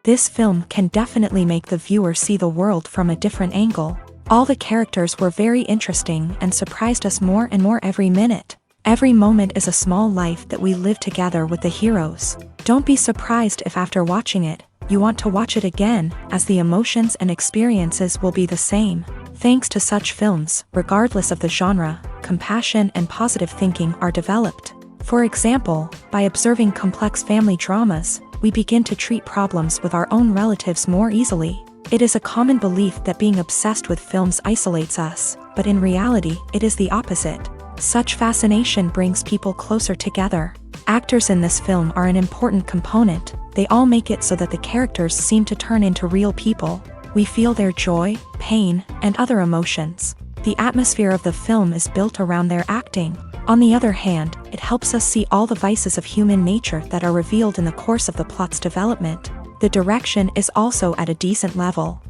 This film can definitely make the viewer see the world from a different angle. All the characters were very interesting and surprised us more and more every minute. Every moment is a small life that we live together with the heroes. Don't be surprised if after watching it, you want to watch it again, as the emotions and experiences will be the same. Thanks to such films, regardless of the genre, compassion and positive thinking are developed. For example, by observing complex family dramas, we begin to treat problems with our own relatives more easily. It is a common belief that being obsessed with films isolates us, but in reality, it is the opposite. Such fascination brings people closer together. Actors in this film are an important component. They all make it so that the characters seem to turn into real people. We feel their joy, pain, and other emotions. The atmosphere of the film is built around their acting. On the other hand, it helps us see all the vices of human nature that are revealed in the course of the plot's development. The direction is also at a decent level.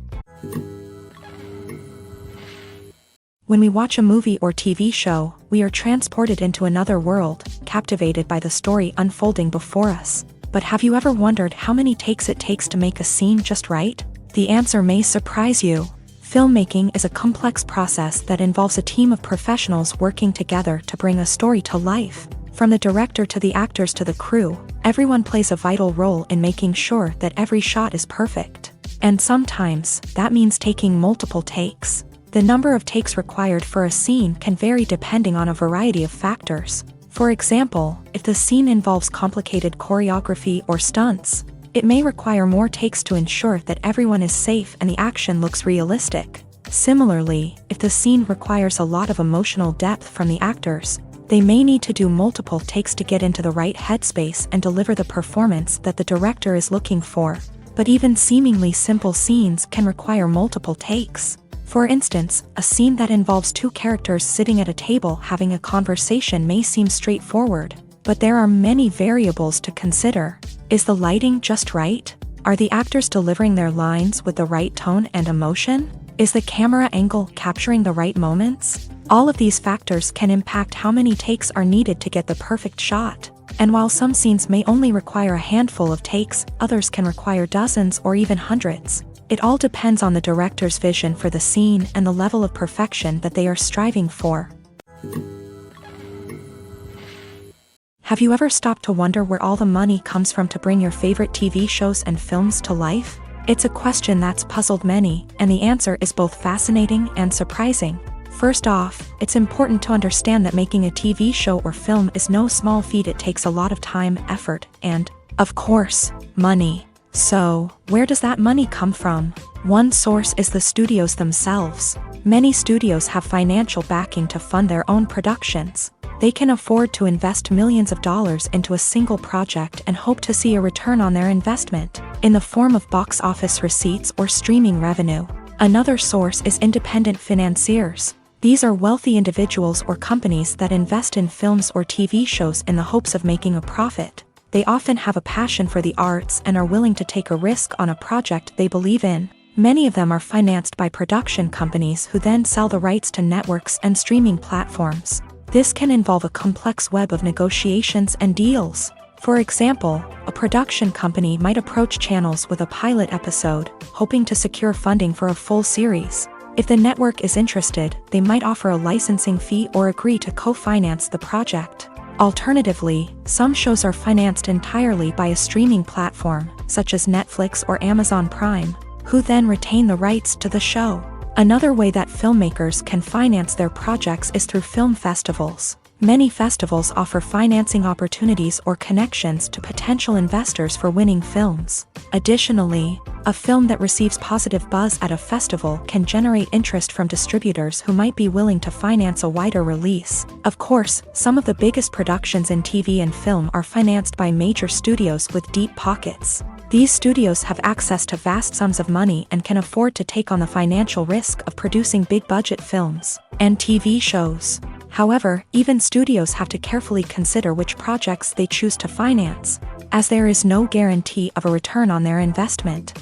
When we watch a movie or TV show, we are transported into another world, captivated by the story unfolding before us. But have you ever wondered how many takes it takes to make a scene just right? The answer may surprise you. Filmmaking is a complex process that involves a team of professionals working together to bring a story to life. From the director to the actors to the crew, everyone plays a vital role in making sure that every shot is perfect. And sometimes, that means taking multiple takes. The number of takes required for a scene can vary depending on a variety of factors. For example, if the scene involves complicated choreography or stunts, it may require more takes to ensure that everyone is safe and the action looks realistic. Similarly, if the scene requires a lot of emotional depth from the actors, they may need to do multiple takes to get into the right headspace and deliver the performance that the director is looking for. But even seemingly simple scenes can require multiple takes. For instance, a scene that involves two characters sitting at a table having a conversation may seem straightforward, but there are many variables to consider. Is the lighting just right? Are the actors delivering their lines with the right tone and emotion? Is the camera angle capturing the right moments? All of these factors can impact how many takes are needed to get the perfect shot. And while some scenes may only require a handful of takes, others can require dozens or even hundreds. It all depends on the director's vision for the scene and the level of perfection that they are striving for. Have you ever stopped to wonder where all the money comes from to bring your favorite TV shows and films to life? It's a question that's puzzled many, and the answer is both fascinating and surprising. First off, it's important to understand that making a TV show or film is no small feat. It takes a lot of time, effort, and, of course, money. So, where does that money come from? One source is the studios themselves. Many studios have financial backing to fund their own productions. They can afford to invest millions of dollars into a single project and hope to see a return on their investment, in the form of box office receipts or streaming revenue. Another source is independent financiers. These are wealthy individuals or companies that invest in films or TV shows in the hopes of making a profit. They often have a passion for the arts and are willing to take a risk on a project they believe in. Many of them are financed by production companies who then sell the rights to networks and streaming platforms. This can involve a complex web of negotiations and deals. For example, a production company might approach channels with a pilot episode, hoping to secure funding for a full series. If the network is interested, they might offer a licensing fee or agree to co-finance the project. Alternatively, some shows are financed entirely by a streaming platform, such as Netflix or Amazon Prime, who then retain the rights to the show. Another way that filmmakers can finance their projects is through film festivals. Many festivals offer financing opportunities or connections to potential investors for winning films. Additionally, a film that receives positive buzz at a festival can generate interest from distributors who might be willing to finance a wider release. Of course, some of the biggest productions in TV and film are financed by major studios with deep pockets. These studios have access to vast sums of money and can afford to take on the financial risk of producing big-budget films and TV shows. However, even studios have to carefully consider which projects they choose to finance, as there is no guarantee of a return on their investment.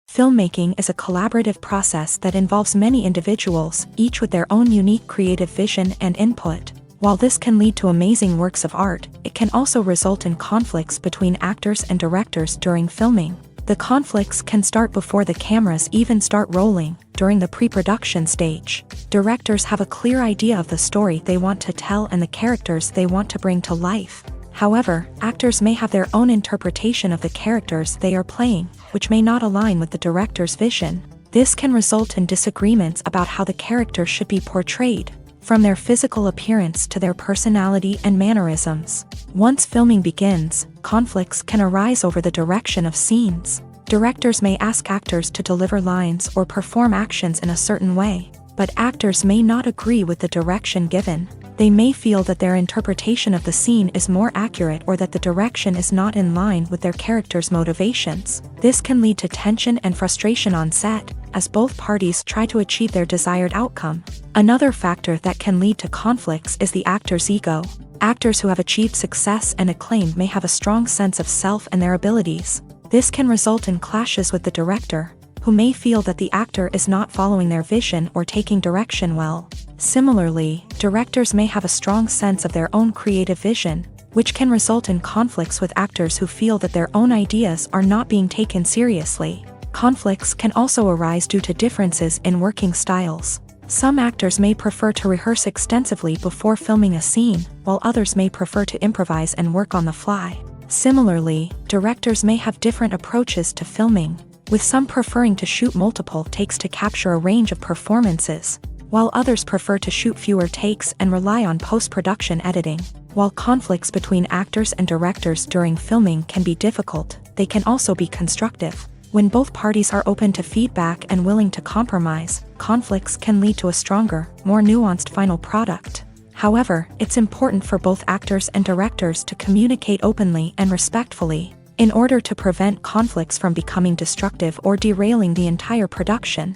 Filmmaking is a collaborative process that involves many individuals, each with their own unique creative vision and input. While this can lead to amazing works of art, it can also result in conflicts between actors and directors during filming. The conflicts can start before the cameras even start rolling, during the pre-production stage. Directors have a clear idea of the story they want to tell and the characters they want to bring to life. However, actors may have their own interpretation of the characters they are playing, which may not align with the director's vision. This can result in disagreements about how the character should be portrayed, from their physical appearance to their personality and mannerisms. Once filming begins, conflicts can arise over the direction of scenes. Directors may ask actors to deliver lines or perform actions in a certain way, but actors may not agree with the direction given. They may feel that their interpretation of the scene is more accurate or that the direction is not in line with their character's motivations. This can lead to tension and frustration on set, as both parties try to achieve their desired outcome. Another factor that can lead to conflicts is the actor's ego. Actors who have achieved success and acclaim may have a strong sense of self and their abilities. This can result in clashes with the director, who may feel that the actor is not following their vision or taking direction well. Similarly, directors may have a strong sense of their own creative vision, which can result in conflicts with actors who feel that their own ideas are not being taken seriously. Conflicts can also arise due to differences in working styles. Some actors may prefer to rehearse extensively before filming a scene, while others may prefer to improvise and work on the fly. Similarly, directors may have different approaches to filming, with some preferring to shoot multiple takes to capture a range of performances, while others prefer to shoot fewer takes and rely on post-production editing. While conflicts between actors and directors during filming can be difficult, they can also be constructive. When both parties are open to feedback and willing to compromise, conflicts can lead to a stronger, more nuanced final product. However, it's important for both actors and directors to communicate openly and respectfully, in order to prevent conflicts from becoming destructive or derailing the entire production.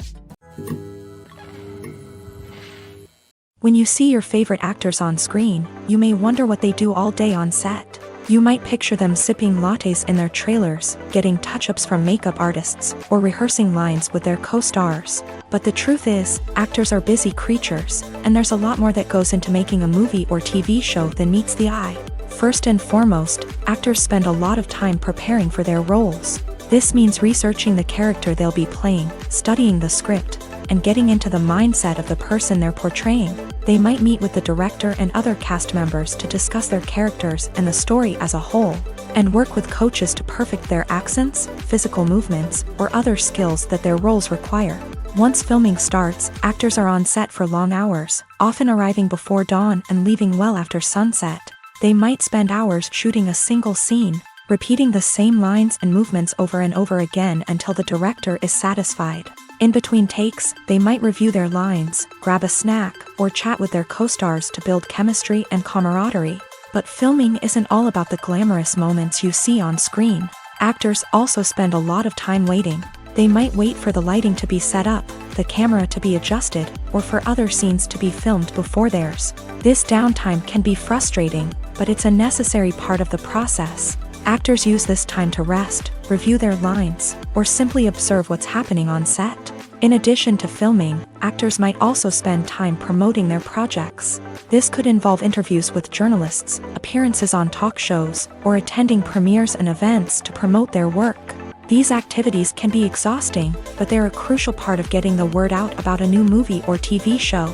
When you see your favorite actors on screen, you may wonder what they do all day on set. You might picture them sipping lattes in their trailers, getting touch-ups from makeup artists, or rehearsing lines with their co-stars. But the truth is, actors are busy creatures, and there's a lot more that goes into making a movie or TV show than meets the eye. First and foremost, actors spend a lot of time preparing for their roles. This means researching the character they'll be playing, studying the script, and getting into the mindset of the person they're portraying. They might meet with the director and other cast members to discuss their characters and the story as a whole, and work with coaches to perfect their accents, physical movements, or other skills that their roles require. Once filming starts, actors are on set for long hours, often arriving before dawn and leaving well after sunset. They might spend hours shooting a single scene, repeating the same lines and movements over and over again until the director is satisfied. In between takes, they might review their lines, grab a snack, or chat with their co-stars to build chemistry and camaraderie. But filming isn't all about the glamorous moments you see on screen. Actors also spend a lot of time waiting. They might wait for the lighting to be set up, the camera to be adjusted, or for other scenes to be filmed before theirs. This downtime can be frustrating, but it's a necessary part of the process. Actors use this time to rest, review their lines, or simply observe what's happening on set. In addition to filming, actors might also spend time promoting their projects. This could involve interviews with journalists, appearances on talk shows, or attending premieres and events to promote their work. These activities can be exhausting, but they're a crucial part of getting the word out about a new movie or TV show.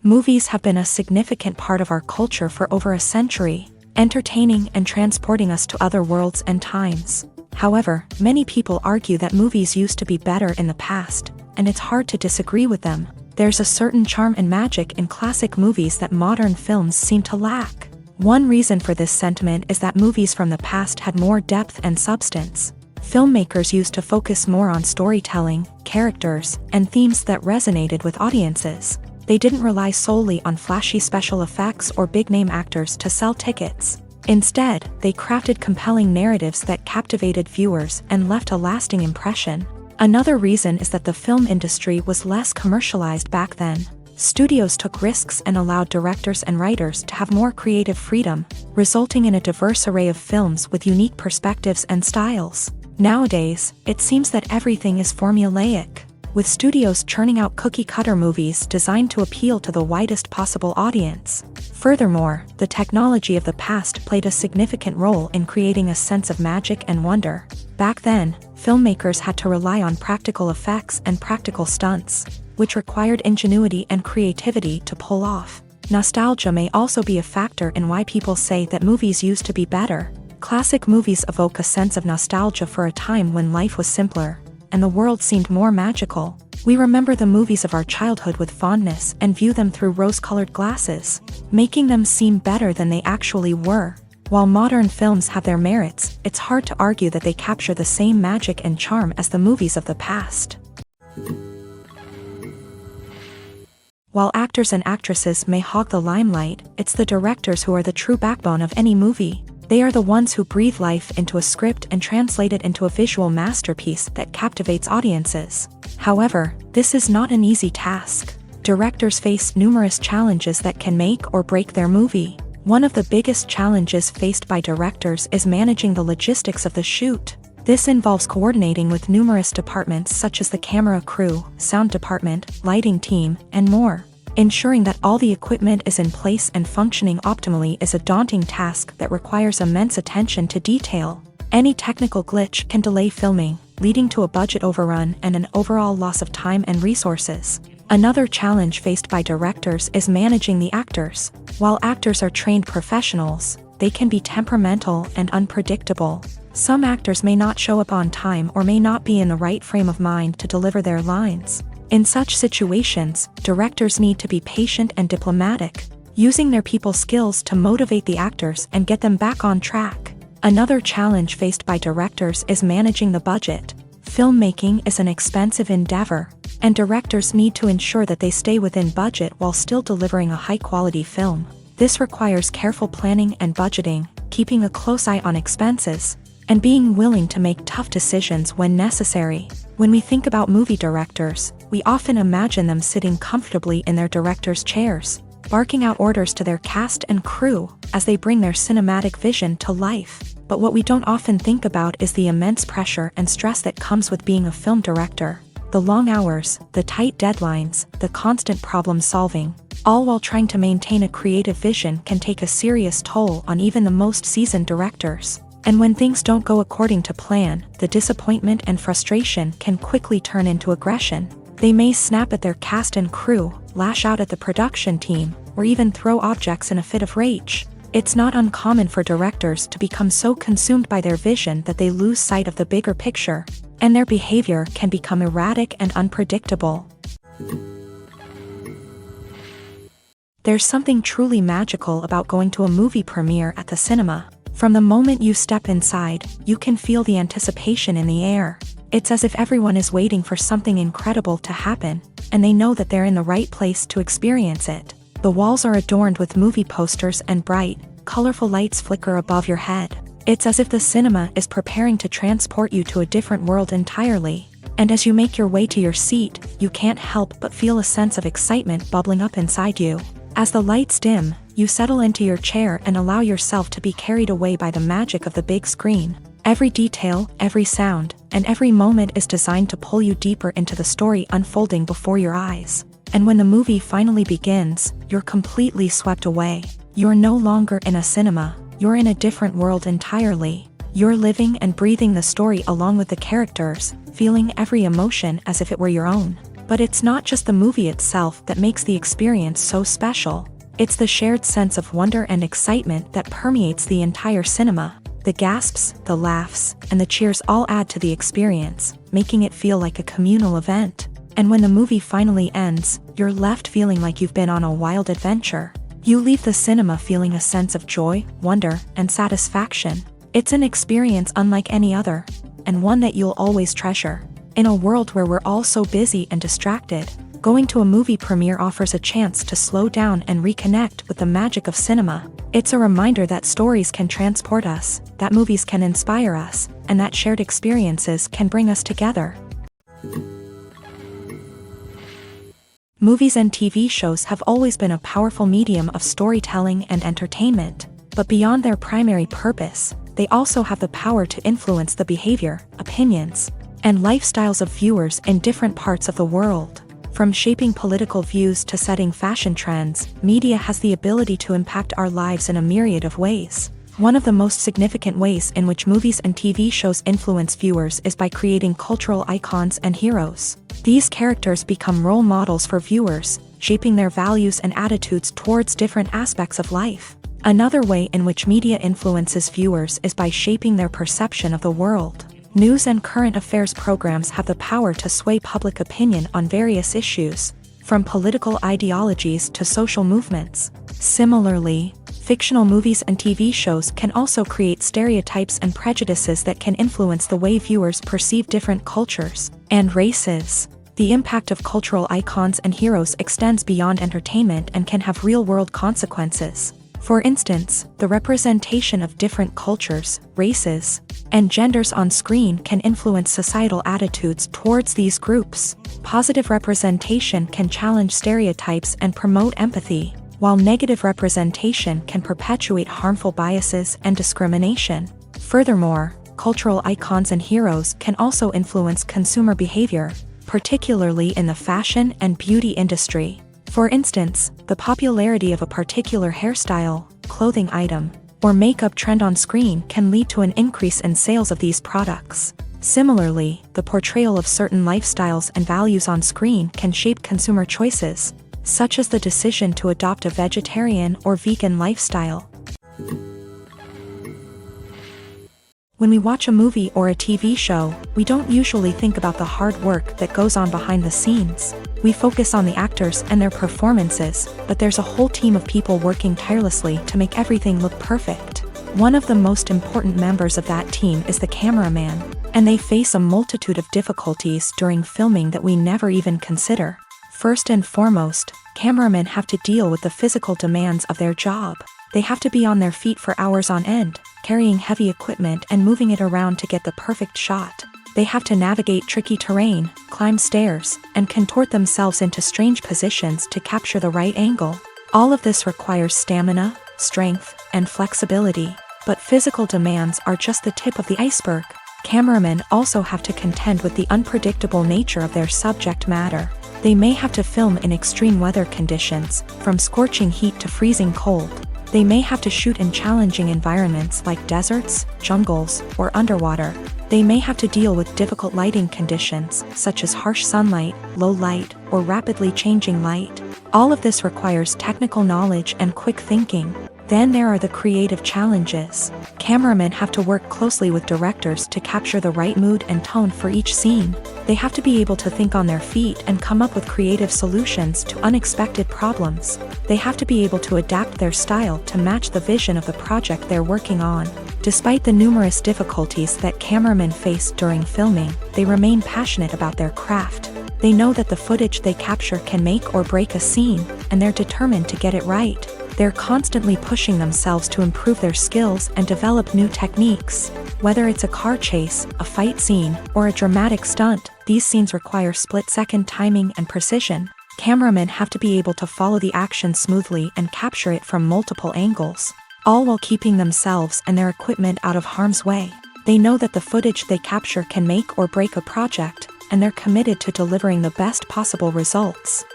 Movies have been a significant part of our culture for over a century, entertaining and transporting us to other worlds and times. However, many people argue that movies used to be better in the past, and it's hard to disagree with them. There's a certain charm and magic in classic movies that modern films seem to lack. One reason for this sentiment is that movies from the past had more depth and substance. Filmmakers used to focus more on storytelling, characters, and themes that resonated with audiences. They didn't rely solely on flashy special effects or big-name actors to sell tickets. Instead, they crafted compelling narratives that captivated viewers and left a lasting impression. Another reason is that the film industry was less commercialized back then. Studios took risks and allowed directors and writers to have more creative freedom, resulting in a diverse array of films with unique perspectives and styles. Nowadays, it seems that everything is formulaic. with studios churning out cookie-cutter movies designed to appeal to the widest possible audience. Furthermore, the technology of the past played a significant role in creating a sense of magic and wonder. Back then, filmmakers had to rely on practical effects and practical stunts, which required ingenuity and creativity to pull off. Nostalgia may also be a factor in why people say that movies used to be better. Classic movies evoke a sense of nostalgia for a time when life was simpler, and the world seemed more magical. We remember the movies of our childhood with fondness and view them through rose-colored glasses, making them seem better than they actually were. While modern films have their merits, it's hard to argue that they capture the same magic and charm as the movies of the past. While actors and actresses may hog the limelight, it's the directors who are the true backbone of any movie. They are the ones who breathe life into a script and translate it into a visual masterpiece that captivates audiences. However, this is not an easy task. Directors face numerous challenges that can make or break their movie. One of the biggest challenges faced by directors is managing the logistics of the shoot. This involves coordinating with numerous departments such as the camera crew, sound department, lighting team, and more. Ensuring that all the equipment is in place and functioning optimally is a daunting task that requires immense attention to detail. Any technical glitch can delay filming, leading to a budget overrun and an overall loss of time and resources. Another challenge faced by directors is managing the actors. While actors are trained professionals, they can be temperamental and unpredictable. Some actors may not show up on time or may not be in the right frame of mind to deliver their lines. In such situations, directors need to be patient and diplomatic, using their people skills to motivate the actors and get them back on track. Another challenge faced by directors is managing the budget. Filmmaking is an expensive endeavor, and directors need to ensure that they stay within budget while still delivering a high-quality film. This requires careful planning and budgeting, keeping a close eye on expenses, and being willing to make tough decisions when necessary. When we think about movie directors, we often imagine them sitting comfortably in their director's chairs, barking out orders to their cast and crew as they bring their cinematic vision to life. But what we don't often think about is the immense pressure and stress that comes with being a film director. The long hours, the tight deadlines, the constant problem solving, all while trying to maintain a creative vision can take a serious toll on even the most seasoned directors. And when things don't go according to plan, the disappointment and frustration can quickly turn into aggression. They may snap at their cast and crew, lash out at the production team, or even throw objects in a fit of rage. It's not uncommon for directors to become so consumed by their vision that they lose sight of the bigger picture, and their behavior can become erratic and unpredictable. There's something truly magical about going to a movie premiere at the cinema. From the moment you step inside, you can feel the anticipation in the air. It's as if everyone is waiting for something incredible to happen, and they know that they're in the right place to experience it. The walls are adorned with movie posters and bright, colorful lights flicker above your head. It's as if the cinema is preparing to transport you to a different world entirely. And as you make your way to your seat, you can't help but feel a sense of excitement bubbling up inside you. As the lights dim, you settle into your chair and allow yourself to be carried away by the magic of the big screen. Every detail, every sound, and every moment is designed to pull you deeper into the story unfolding before your eyes. And when the movie finally begins, you're completely swept away. You're no longer in a cinema, you're in a different world entirely. You're living and breathing the story along with the characters, feeling every emotion as if it were your own. But it's not just the movie itself that makes the experience so special. It's the shared sense of wonder and excitement that permeates the entire cinema. The gasps, the laughs, and the cheers all add to the experience, making it feel like a communal event. And when the movie finally ends, you're left feeling like you've been on a wild adventure. You leave the cinema feeling a sense of joy, wonder, and satisfaction. It's an experience unlike any other, and one that you'll always treasure. In a world where we're all so busy and distracted, going to a movie premiere offers a chance to slow down and reconnect with the magic of cinema. It's a reminder that stories can transport us, that movies can inspire us, and that shared experiences can bring us together. Movies and TV shows have always been a powerful medium of storytelling and entertainment, but beyond their primary purpose, they also have the power to influence the behavior, opinions, and lifestyles of viewers in different parts of the world. From shaping political views to setting fashion trends, media has the ability to impact our lives in a myriad of ways. One of the most significant ways in which movies and TV shows influence viewers is by creating cultural icons and heroes. These characters become role models for viewers, shaping their values and attitudes towards different aspects of life. Another way in which media influences viewers is by shaping their perception of the world. News and current affairs programs have the power to sway public opinion on various issues, from political ideologies to social movements. Similarly, fictional movies and TV shows can also create stereotypes and prejudices that can influence the way viewers perceive different cultures and races. The impact of cultural icons and heroes extends beyond entertainment and can have real-world consequences. For instance, the representation of different cultures, races, and genders on screen can influence societal attitudes towards these groups. Positive representation can challenge stereotypes and promote empathy, while negative representation can perpetuate harmful biases and discrimination. Furthermore, cultural icons and heroes can also influence consumer behavior, particularly in the fashion and beauty industry. For instance, the popularity of a particular hairstyle, clothing item, or makeup trend on screen can lead to an increase in sales of these products. Similarly, the portrayal of certain lifestyles and values on screen can shape consumer choices, such as the decision to adopt a vegetarian or vegan lifestyle. When we watch a movie or a TV show, we don't usually think about the hard work that goes on behind the scenes. We focus on the actors and their performances, but there's a whole team of people working tirelessly to make everything look perfect. One of the most important members of that team is the cameraman, and they face a multitude of difficulties during filming that we never even consider. First and foremost, cameramen have to deal with the physical demands of their job. They have to be on their feet for hours on end, carrying heavy equipment and moving it around to get the perfect shot. They have to navigate tricky terrain, climb stairs, and contort themselves into strange positions to capture the right angle. All of this requires stamina, strength, and flexibility. But physical demands are just the tip of the iceberg. Cameramen also have to contend with the unpredictable nature of their subject matter. They may have to film in extreme weather conditions, from scorching heat to freezing cold. They may have to shoot in challenging environments like deserts, jungles, or underwater. They may have to deal with difficult lighting conditions, such as harsh sunlight, low light, or rapidly changing light. All of this requires technical knowledge and quick thinking. Then there are the creative challenges. Cameramen have to work closely with directors to capture the right mood and tone for each scene. They have to be able to think on their feet and come up with creative solutions to unexpected problems. They have to be able to adapt their style to match the vision of the project they're working on. Despite the numerous difficulties that cameramen face during filming, they remain passionate about their craft. They know that the footage they capture can make or break a scene, and they're determined to get it right. They're constantly pushing themselves to improve their skills and develop new techniques. Whether it's a car chase, a fight scene, or a dramatic stunt, these scenes require split-second timing and precision. Cameramen have to be able to follow the action smoothly and capture it from multiple angles, all while keeping themselves and their equipment out of harm's way. They know that the footage they capture can make or break a project, and they're committed to delivering the best possible results.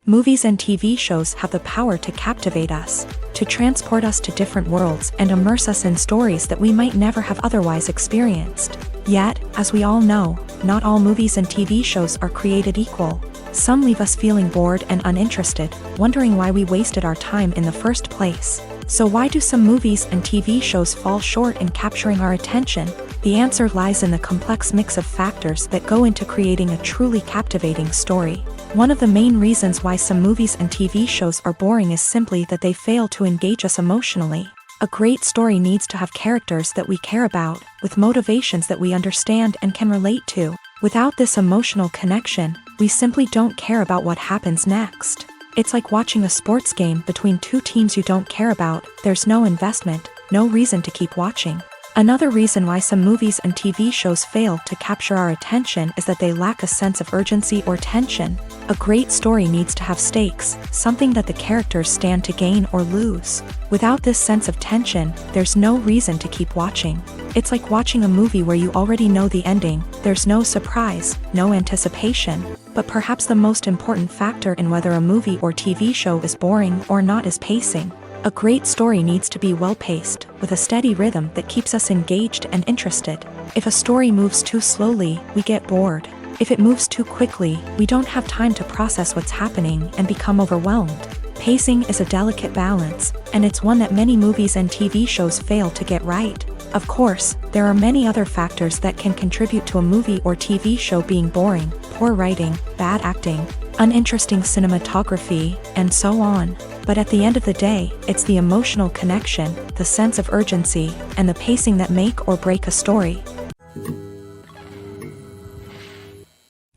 Movies and TV shows have the power to captivate us, to transport us to different worlds and immerse us in stories that we might never have otherwise experienced. Yet, as we all know, not all movies and TV shows are created equal. Some leave us feeling bored and uninterested, wondering why we wasted our time in the first place. So why do some movies and TV shows fall short in capturing our attention? The answer lies in the complex mix of factors that go into creating a truly captivating story. One of the main reasons why some movies and TV shows are boring is simply that they fail to engage us emotionally. A great story needs to have characters that we care about, with motivations that we understand and can relate to. Without this emotional connection, we simply don't care about what happens next. It's like watching a sports game between two teams you don't care about. There's no investment, no reason to keep watching. Another reason why some movies and TV shows fail to capture our attention is that they lack a sense of urgency or tension. A great story needs to have stakes, something that the characters stand to gain or lose. Without this sense of tension, there's no reason to keep watching. It's like watching a movie where you already know the ending. There's no surprise, no anticipation. But perhaps the most important factor in whether a movie or TV show is boring or not is pacing. A great story needs to be well-paced, with a steady rhythm that keeps us engaged and interested. If a story moves too slowly, we get bored. If it moves too quickly, we don't have time to process what's happening and become overwhelmed. Pacing is a delicate balance, and it's one that many movies and TV shows fail to get right. Of course, there are many other factors that can contribute to a movie or TV show being boring: poor writing, bad acting, uninteresting cinematography, and so on. But at the end of the day, it's the emotional connection, the sense of urgency, and the pacing that make or break a story.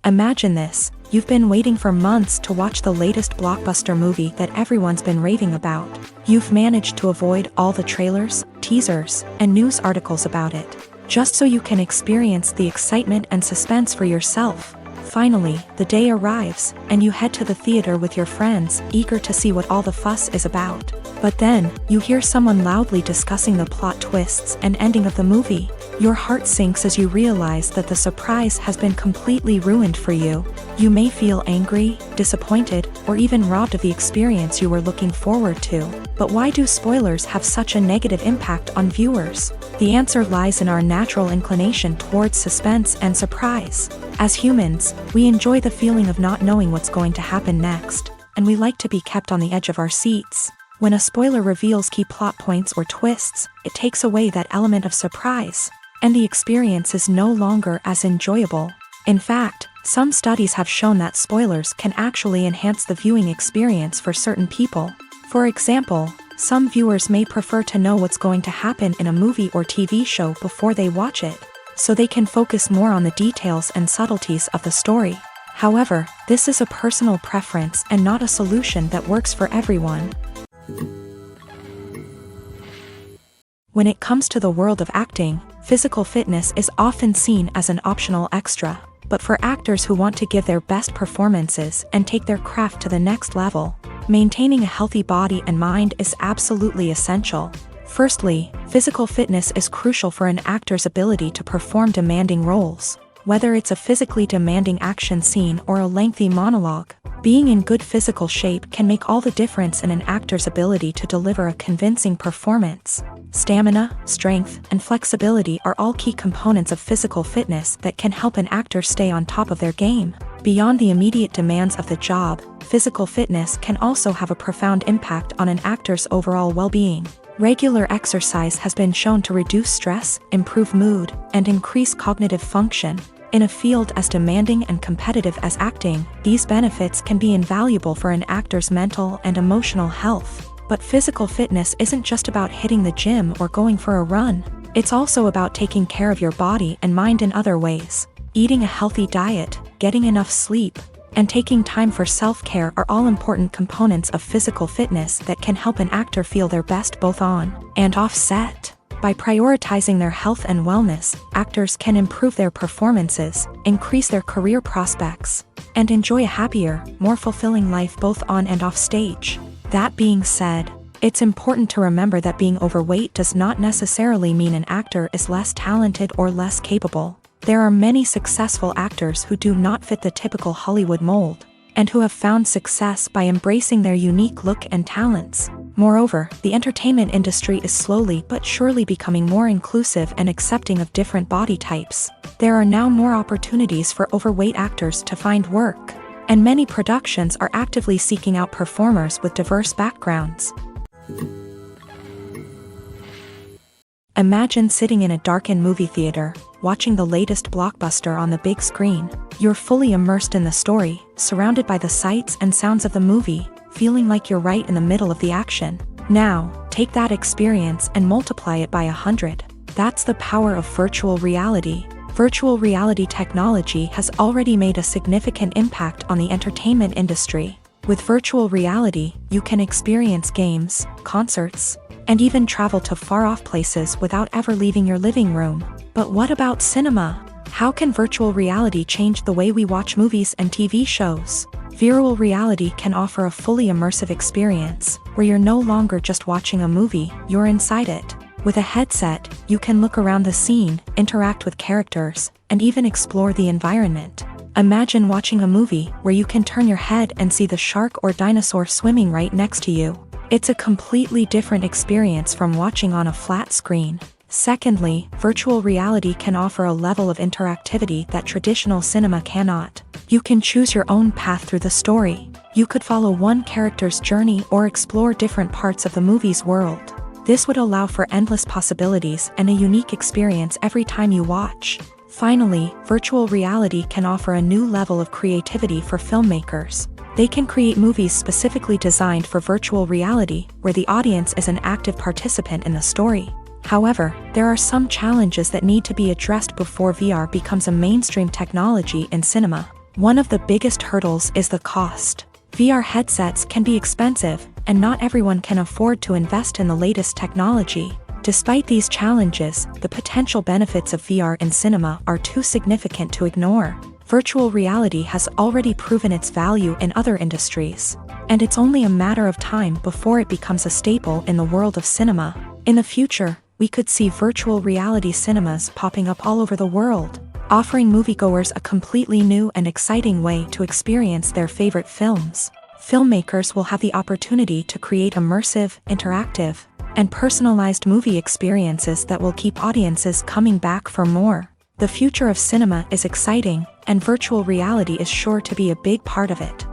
Imagine this: you've been waiting for months to watch the latest blockbuster movie that everyone's been raving about. You've managed to avoid all the trailers, teasers, and news articles about it, just so you can experience the excitement and suspense for yourself. Finally, the day arrives, and you head to the theater with your friends, eager to see what all the fuss is about. But then, you hear someone loudly discussing the plot twists and ending of the movie. Your heart sinks as you realize that the surprise has been completely ruined for you. You may feel angry, disappointed, or even robbed of the experience you were looking forward to. But why do spoilers have such a negative impact on viewers? The answer lies in our natural inclination towards suspense and surprise. As humans, we enjoy the feeling of not knowing what's going to happen next, and we like to be kept on the edge of our seats. When a spoiler reveals key plot points or twists, it takes away that element of surprise, and the experience is no longer as enjoyable. In fact, some studies have shown that spoilers can actually enhance the viewing experience for certain people. For example, some viewers may prefer to know what's going to happen in a movie or TV show before they watch it, so they can focus more on the details and subtleties of the story. However, this is a personal preference and not a solution that works for everyone. When it comes to the world of acting, physical fitness is often seen as an optional extra. But for actors who want to give their best performances and take their craft to the next level, maintaining a healthy body and mind is absolutely essential. Firstly, physical fitness is crucial for an actor's ability to perform demanding roles. Whether it's a physically demanding action scene or a lengthy monologue, being in good physical shape can make all the difference in an actor's ability to deliver a convincing performance. Stamina, strength, and flexibility are all key components of physical fitness that can help an actor stay on top of their game. Beyond the immediate demands of the job, physical fitness can also have a profound impact on an actor's overall well-being. Regular exercise has been shown to reduce stress, improve mood, and increase cognitive function. In a field as demanding and competitive as acting, these benefits can be invaluable for an actor's mental and emotional health. But physical fitness isn't just about hitting the gym or going for a run. It's also about taking care of your body and mind in other ways. Eating a healthy diet, getting enough sleep, and taking time for self-care are all important components of physical fitness that can help an actor feel their best both on and off set. By prioritizing their health and wellness, actors can improve their performances, increase their career prospects, and enjoy a happier, more fulfilling life both on and off stage. That being said, it's important to remember that being overweight does not necessarily mean an actor is less talented or less capable. There are many successful actors who do not fit the typical Hollywood mold, and who have found success by embracing their unique look and talents. Moreover, the entertainment industry is slowly but surely becoming more inclusive and accepting of different body types. There are now more opportunities for overweight actors to find work, and many productions are actively seeking out performers with diverse backgrounds. Imagine sitting in a darkened movie theater, watching the latest blockbuster on the big screen. You're fully immersed in the story, surrounded by the sights and sounds of the movie, feeling like you're right in the middle of the action. Now, take that experience and multiply it by 100. That's the power of virtual reality. Virtual reality technology has already made a significant impact on the entertainment industry. With virtual reality, you can experience games, concerts, and even travel to far-off places without ever leaving your living room. But what about cinema? How can virtual reality change the way we watch movies and TV shows? Virtual reality can offer a fully immersive experience, where you're no longer just watching a movie, you're inside it. With a headset, you can look around the scene, interact with characters, and even explore the environment. Imagine watching a movie where you can turn your head and see the shark or dinosaur swimming right next to you. It's a completely different experience from watching on a flat screen. Secondly, virtual reality can offer a level of interactivity that traditional cinema cannot. You can choose your own path through the story. You could follow one character's journey or explore different parts of the movie's world. This would allow for endless possibilities and a unique experience every time you watch. Finally, virtual reality can offer a new level of creativity for filmmakers. They can create movies specifically designed for virtual reality, where the audience is an active participant in the story. However, there are some challenges that need to be addressed before VR becomes a mainstream technology in cinema. One of the biggest hurdles is the cost. VR headsets can be expensive, and not everyone can afford to invest in the latest technology. Despite these challenges, the potential benefits of VR in cinema are too significant to ignore. Virtual reality has already proven its value in other industries, and it's only a matter of time before it becomes a staple in the world of cinema. In the future, we could see virtual reality cinemas popping up all over the world, offering moviegoers a completely new and exciting way to experience their favorite films. Filmmakers will have the opportunity to create immersive, interactive, and personalized movie experiences that will keep audiences coming back for more. The future of cinema is exciting, and virtual reality is sure to be a big part of it.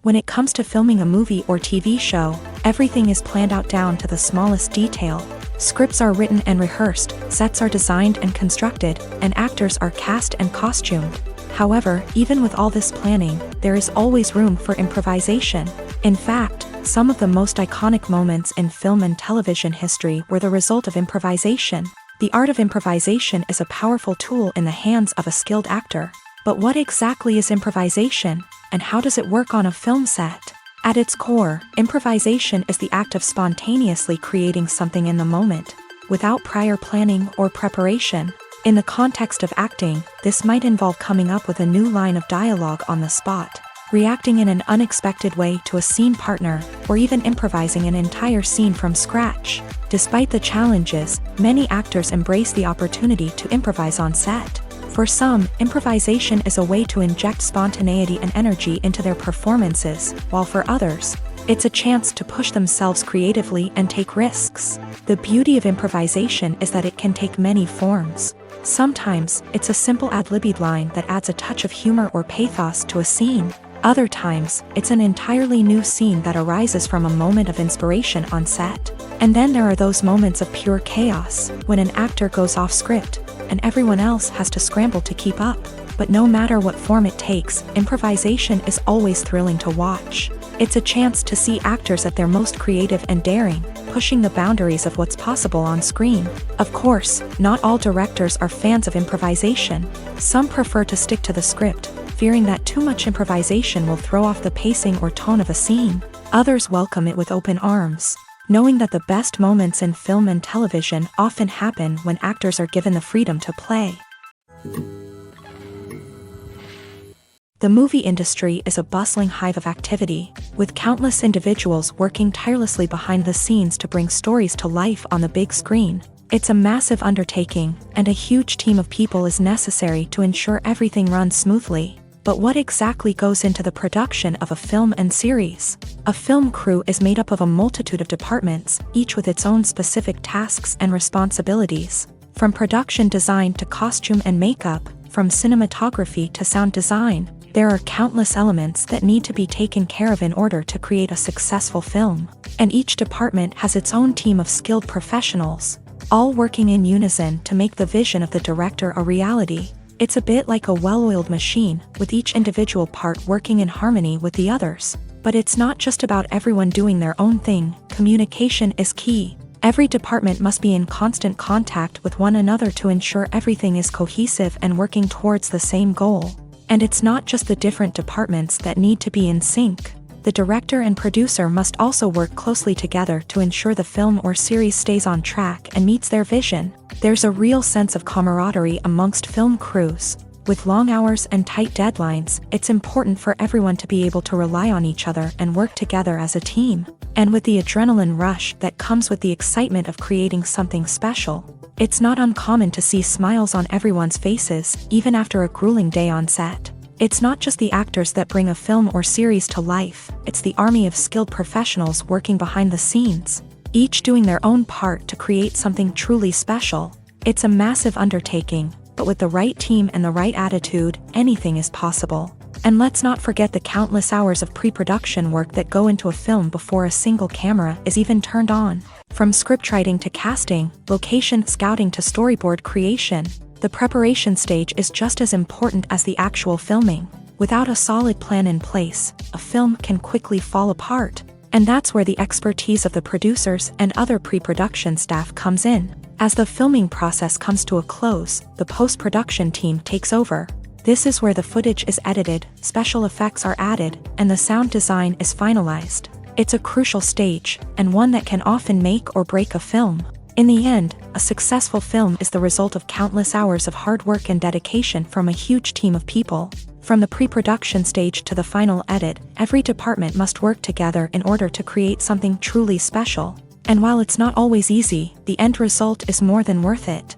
When it comes to filming a movie or TV show, everything is planned out down to the smallest detail. Scripts are written and rehearsed, sets are designed and constructed, and actors are cast and costumed. However, even with all this planning, there is always room for improvisation. In fact, some of the most iconic moments in film and television history were the result of improvisation. The art of improvisation is a powerful tool in the hands of a skilled actor. But what exactly is improvisation, and how does it work on a film set? At its core, improvisation is the act of spontaneously creating something in the moment, without prior planning or preparation. In the context of acting, this might involve coming up with a new line of dialogue on the spot, reacting in an unexpected way to a scene partner, or even improvising an entire scene from scratch. Despite the challenges, many actors embrace the opportunity to improvise on set. For some, improvisation is a way to inject spontaneity and energy into their performances, while for others, it's a chance to push themselves creatively and take risks. The beauty of improvisation is that it can take many forms. Sometimes, it's a simple ad-libbed line that adds a touch of humor or pathos to a scene. Other times, it's an entirely new scene that arises from a moment of inspiration on set. And then there are those moments of pure chaos, when an actor goes off script, and everyone else has to scramble to keep up. But no matter what form it takes, improvisation is always thrilling to watch. It's a chance to see actors at their most creative and daring, pushing the boundaries of what's possible on screen. Of course, not all directors are fans of improvisation. Some prefer to stick to the script, fearing that too much improvisation will throw off the pacing or tone of a scene. Others welcome it with open arms, knowing that the best moments in film and television often happen when actors are given the freedom to play. The movie industry is a bustling hive of activity, with countless individuals working tirelessly behind the scenes to bring stories to life on the big screen. It's a massive undertaking, and a huge team of people is necessary to ensure everything runs smoothly. But what exactly goes into the production of a film and series? A film crew is made up of a multitude of departments, each with its own specific tasks and responsibilities. From production design to costume and makeup, from cinematography to sound design, there are countless elements that need to be taken care of in order to create a successful film. And each department has its own team of skilled professionals, all working in unison to make the vision of the director a reality. It's a bit like a well-oiled machine, with each individual part working in harmony with the others. But it's not just about everyone doing their own thing. Communication is key. Every department must be in constant contact with one another to ensure everything is cohesive and working towards the same goal. And it's not just the different departments that need to be in sync. The director and producer must also work closely together to ensure the film or series stays on track and meets their vision. There's a real sense of camaraderie amongst film crews. With long hours and tight deadlines, it's important for everyone to be able to rely on each other and work together as a team. And with the adrenaline rush that comes with the excitement of creating something special, it's not uncommon to see smiles on everyone's faces, even after a grueling day on set. It's not just the actors that bring a film or series to life, it's the army of skilled professionals working behind the scenes, each doing their own part to create something truly special. It's a massive undertaking, but with the right team and the right attitude, anything is possible. And let's not forget the countless hours of pre-production work that go into a film before a single camera is even turned on. From scriptwriting to casting, location scouting to storyboard creation, the preparation stage is just as important as the actual filming. Without a solid plan in place, a film can quickly fall apart. And that's where the expertise of the producers and other pre-production staff comes in. As the filming process comes to a close, the post-production team takes over. This is where the footage is edited, special effects are added, and the sound design is finalized. It's a crucial stage, and one that can often make or break a film. In the end, a successful film is the result of countless hours of hard work and dedication from a huge team of people. From the pre-production stage to the final edit, every department must work together in order to create something truly special. And while it's not always easy, the end result is more than worth it.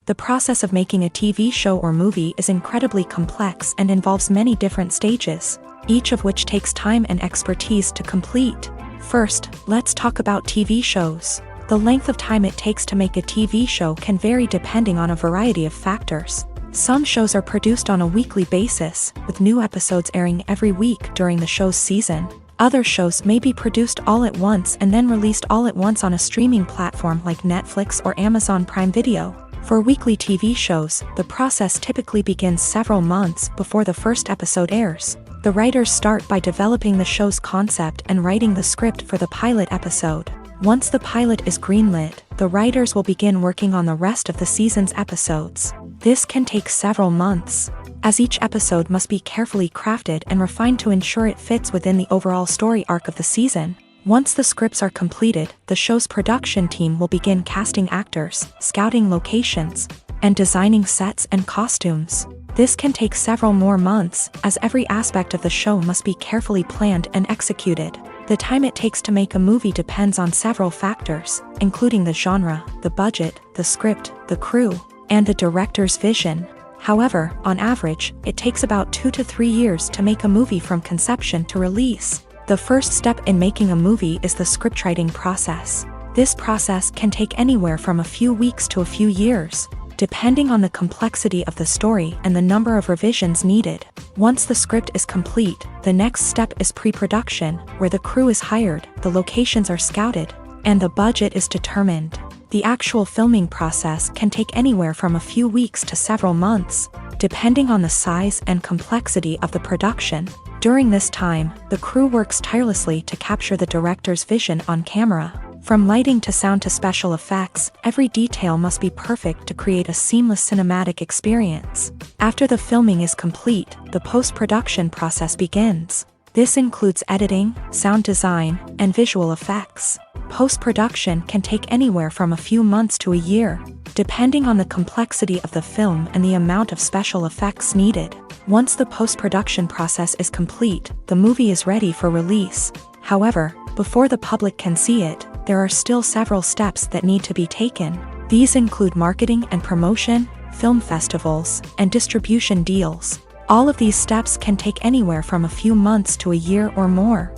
The process of making a TV show or movie is incredibly complex and involves many different stages, each of which takes time and expertise to complete. First, let's talk about TV shows. The length of time it takes to make a TV show can vary depending on a variety of factors. Some shows are produced on a weekly basis, with new episodes airing every week during the show's season. Other shows may be produced all at once and then released all at once on a streaming platform like Netflix or Amazon Prime Video. For weekly TV shows, the process typically begins several months before the first episode airs. The writers start by developing the show's concept and writing the script for the pilot episode. Once the pilot is greenlit, the writers will begin working on the rest of the season's episodes. This can take several months, as each episode must be carefully crafted and refined to ensure it fits within the overall story arc of the season. Once the scripts are completed, the show's production team will begin casting actors, scouting locations, and designing sets and costumes. This can take several more months, as every aspect of the show must be carefully planned and executed. The time it takes to make a movie depends on several factors, including the genre, the budget, the script, the crew, and the director's vision. However, on average, it takes about 2 to 3 years to make a movie from conception to release. The first step in making a movie is the scriptwriting process. This process can take anywhere from a few weeks to a few years, depending on the complexity of the story and the number of revisions needed. Once the script is complete, the next step is pre-production, where the crew is hired, the locations are scouted, and the budget is determined. The actual filming process can take anywhere from a few weeks to several months, depending on the size and complexity of the production. During this time, the crew works tirelessly to capture the director's vision on camera. From lighting to sound to special effects, every detail must be perfect to create a seamless cinematic experience. After the filming is complete, the post-production process begins. This includes editing, sound design, and visual effects. Post-production can take anywhere from a few months to a year, depending on the complexity of the film and the amount of special effects needed. Once the post-production process is complete, the movie is ready for release. However, before the public can see it, there are still several steps that need to be taken. These include marketing and promotion, film festivals, and distribution deals. All of these steps can take anywhere from a few months to a year or more.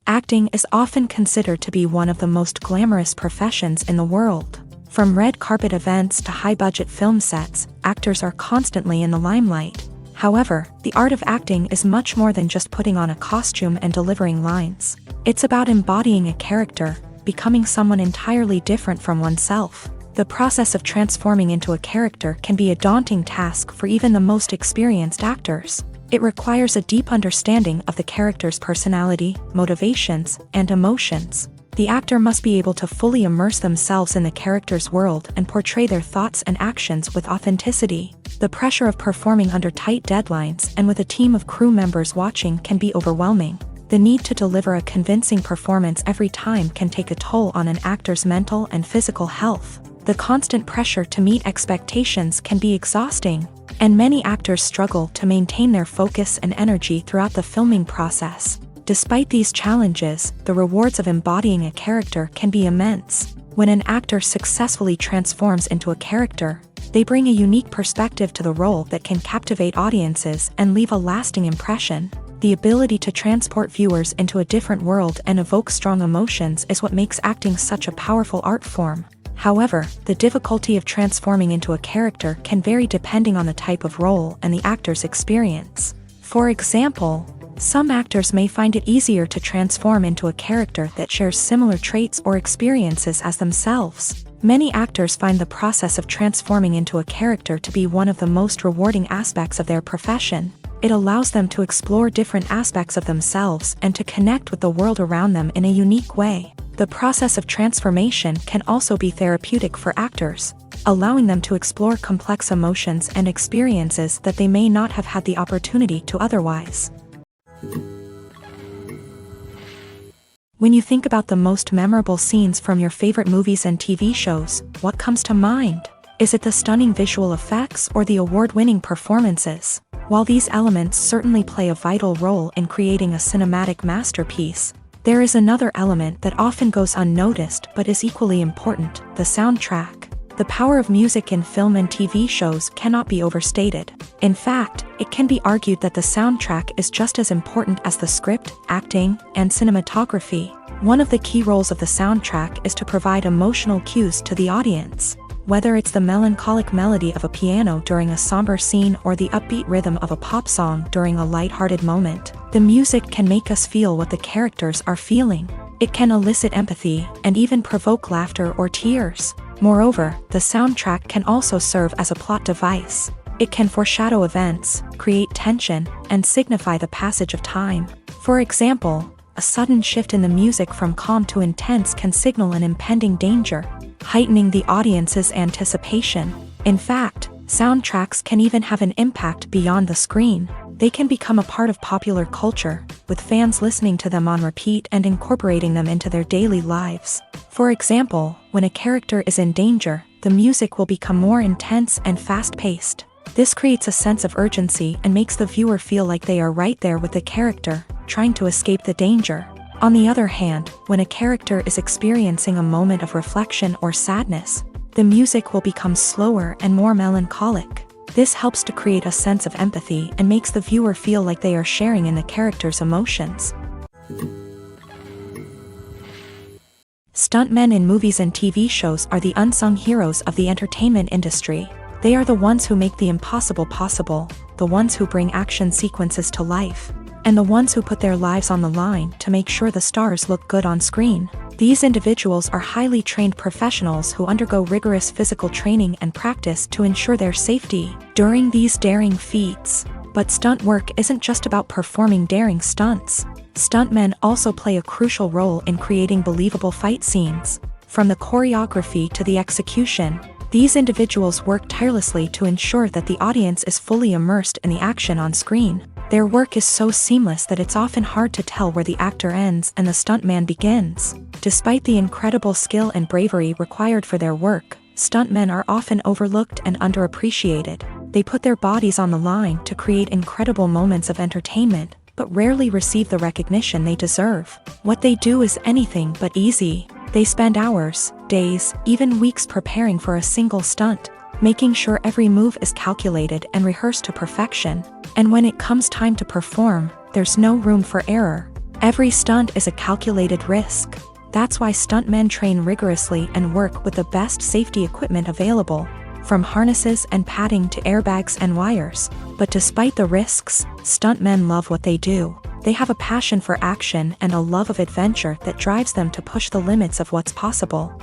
Acting is often considered to be one of the most glamorous professions in the world. From red carpet events to high-budget film sets, actors are constantly in the limelight. However, the art of acting is much more than just putting on a costume and delivering lines. It's about embodying a character, becoming someone entirely different from oneself. The process of transforming into a character can be a daunting task for even the most experienced actors. It requires a deep understanding of the character's personality, motivations, and emotions. The actor must be able to fully immerse themselves in the character's world and portray their thoughts and actions with authenticity. The pressure of performing under tight deadlines and with a team of crew members watching can be overwhelming. The need to deliver a convincing performance every time can take a toll on an actor's mental and physical health. The constant pressure to meet expectations can be exhausting, and many actors struggle to maintain their focus and energy throughout the filming process. Despite these challenges, the rewards of embodying a character can be immense. When an actor successfully transforms into a character, they bring a unique perspective to the role that can captivate audiences and leave a lasting impression. The ability to transport viewers into a different world and evoke strong emotions is what makes acting such a powerful art form. However, the difficulty of transforming into a character can vary depending on the type of role and the actor's experience. For example, some actors may find it easier to transform into a character that shares similar traits or experiences as themselves. Many actors find the process of transforming into a character to be one of the most rewarding aspects of their profession. It allows them to explore different aspects of themselves and to connect with the world around them in a unique way. The process of transformation can also be therapeutic for actors, allowing them to explore complex emotions and experiences that they may not have had the opportunity to otherwise. When you think about the most memorable scenes from your favorite movies and TV shows, what comes to mind? Is it the stunning visual effects or the award-winning performances? While these elements certainly play a vital role in creating a cinematic masterpiece, there is another element that often goes unnoticed but is equally important: the soundtrack. The power of music in film and TV shows cannot be overstated. In fact, it can be argued that the soundtrack is just as important as the script, acting, and cinematography. One of the key roles of the soundtrack is to provide emotional cues to the audience. Whether it's the melancholic melody of a piano during a somber scene or the upbeat rhythm of a pop song during a lighthearted moment, the music can make us feel what the characters are feeling. It can elicit empathy and even provoke laughter or tears. Moreover, the soundtrack can also serve as a plot device. It can foreshadow events, create tension, and signify the passage of time. For example, a sudden shift in the music from calm to intense can signal an impending danger, heightening the audience's anticipation. In fact, soundtracks can even have an impact beyond the screen. They can become a part of popular culture, with fans listening to them on repeat and incorporating them into their daily lives. For example, when a character is in danger, the music will become more intense and fast-paced. This creates a sense of urgency and makes the viewer feel like they are right there with the character, trying to escape the danger. On the other hand, when a character is experiencing a moment of reflection or sadness, the music will become slower and more melancholic. This helps to create a sense of empathy and makes the viewer feel like they are sharing in the character's emotions. Stuntmen in movies and TV shows are the unsung heroes of the entertainment industry. They are the ones who make the impossible possible, the ones who bring action sequences to life, and the ones who put their lives on the line to make sure the stars look good on screen. These individuals are highly trained professionals who undergo rigorous physical training and practice to ensure their safety during these daring feats. But stunt work isn't just about performing daring stunts. Stuntmen also play a crucial role in creating believable fight scenes. From the choreography to the execution, these individuals work tirelessly to ensure that the audience is fully immersed in the action on screen. Their work is so seamless that it's often hard to tell where the actor ends and the stuntman begins. Despite the incredible skill and bravery required for their work, stuntmen are often overlooked and underappreciated. They put their bodies on the line to create incredible moments of entertainment, but rarely receive the recognition they deserve. What they do is anything but easy. They spend hours, days, even weeks preparing for a single stunt, making sure every move is calculated and rehearsed to perfection. And when it comes time to perform, there's no room for error. Every stunt is a calculated risk. That's why stuntmen train rigorously and work with the best safety equipment available, from harnesses and padding to airbags and wires. But despite the risks, stuntmen love what they do. They have a passion for action and a love of adventure that drives them to push the limits of what's possible.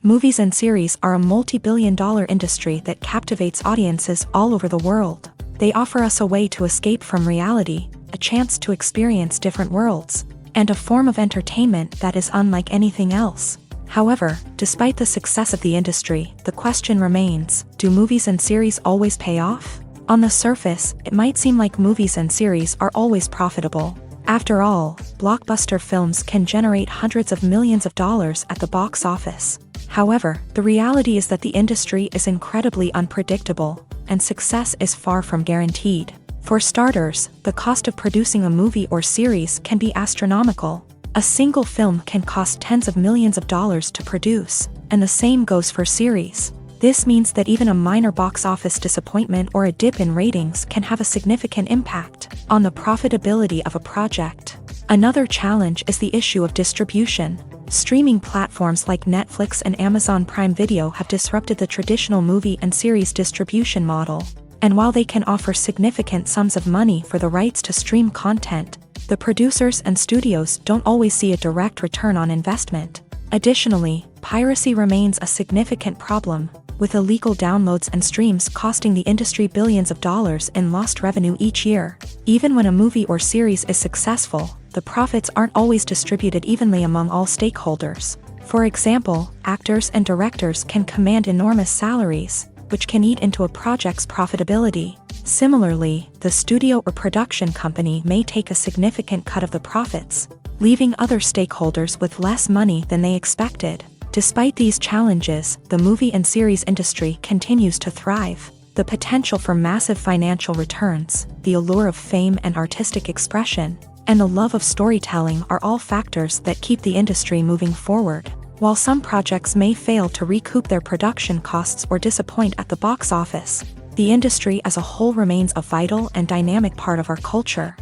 Movies and series are a multi-billion-dollar industry that captivates audiences all over the world. They offer us a way to escape from reality, a chance to experience different worlds, and a form of entertainment that is unlike anything else. However, despite the success of the industry, the question remains, do movies and series always pay off? On the surface, it might seem like movies and series are always profitable. After all, blockbuster films can generate hundreds of millions of dollars at the box office. However, the reality is that the industry is incredibly unpredictable, and success is far from guaranteed. For starters, the cost of producing a movie or series can be astronomical. A single film can cost tens of millions of dollars to produce, and the same goes for series. This means that even a minor box office disappointment or a dip in ratings can have a significant impact on the profitability of a project. Another challenge is the issue of distribution. Streaming platforms like Netflix and Amazon Prime Video have disrupted the traditional movie and series distribution model. And while they can offer significant sums of money for the rights to stream content, the producers and studios don't always see a direct return on investment. Additionally, piracy remains a significant problem, with illegal downloads and streams costing the industry billions of dollars in lost revenue each year. Even when a movie or series is successful, the profits aren't always distributed evenly among all stakeholders. For example, actors and directors can command enormous salaries, which can eat into a project's profitability. Similarly, the studio or production company may take a significant cut of the profits, leaving other stakeholders with less money than they expected. Despite these challenges, the movie and series industry continues to thrive. The potential for massive financial returns, the allure of fame and artistic expression, and the love of storytelling are all factors that keep the industry moving forward. While some projects may fail to recoup their production costs or disappoint at the box office, the industry as a whole remains a vital and dynamic part of our culture.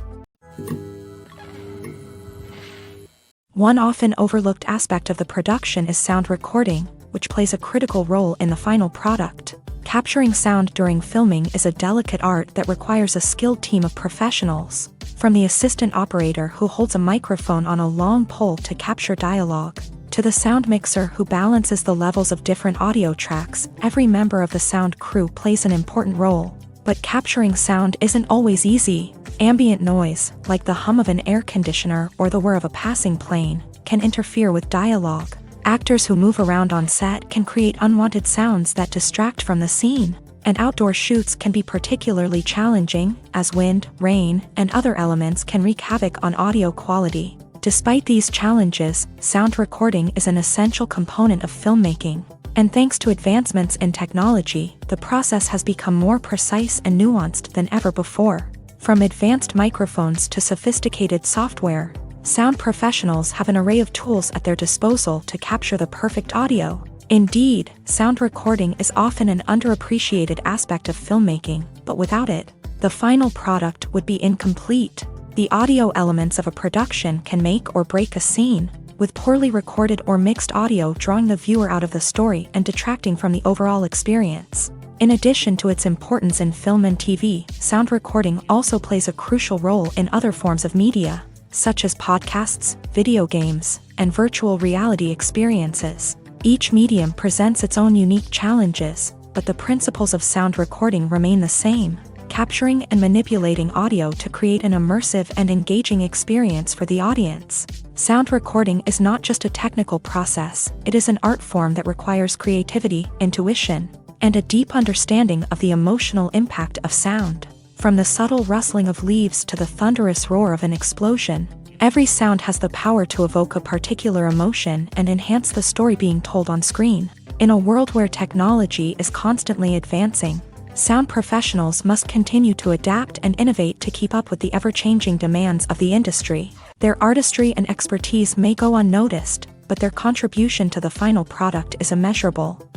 One often overlooked aspect of the production is sound recording, which plays a critical role in the final product. Capturing sound during filming is a delicate art that requires a skilled team of professionals, from the assistant operator who holds a microphone on a long pole to capture dialogue, to the sound mixer who balances the levels of different audio tracks. Every member of the sound crew plays an important role. But capturing sound isn't always easy. Ambient noise, like the hum of an air conditioner or the whir of a passing plane, can interfere with dialogue. Actors who move around on set can create unwanted sounds that distract from the scene. And outdoor shoots can be particularly challenging, as wind, rain, and other elements can wreak havoc on audio quality. Despite these challenges, sound recording is an essential component of filmmaking. And thanks to advancements in technology, the process has become more precise and nuanced than ever before. From advanced microphones to sophisticated software, sound professionals have an array of tools at their disposal to capture the perfect audio. Indeed, sound recording is often an underappreciated aspect of filmmaking, but without it, the final product would be incomplete. The audio elements of a production can make or break a scene, with poorly recorded or mixed audio drawing the viewer out of the story and detracting from the overall experience. In addition to its importance in film and TV, sound recording also plays a crucial role in other forms of media, such as podcasts, video games, and virtual reality experiences. Each medium presents its own unique challenges, but the principles of sound recording remain the same: capturing and manipulating audio to create an immersive and engaging experience for the audience. Sound recording is not just a technical process, it is an art form that requires creativity, intuition, and a deep understanding of the emotional impact of sound. From the subtle rustling of leaves to the thunderous roar of an explosion, every sound has the power to evoke a particular emotion and enhance the story being told on screen. In a world where technology is constantly advancing, sound professionals must continue to adapt and innovate to keep up with the ever-changing demands of the industry. Their artistry and expertise may go unnoticed, but their contribution to the final product is immeasurable.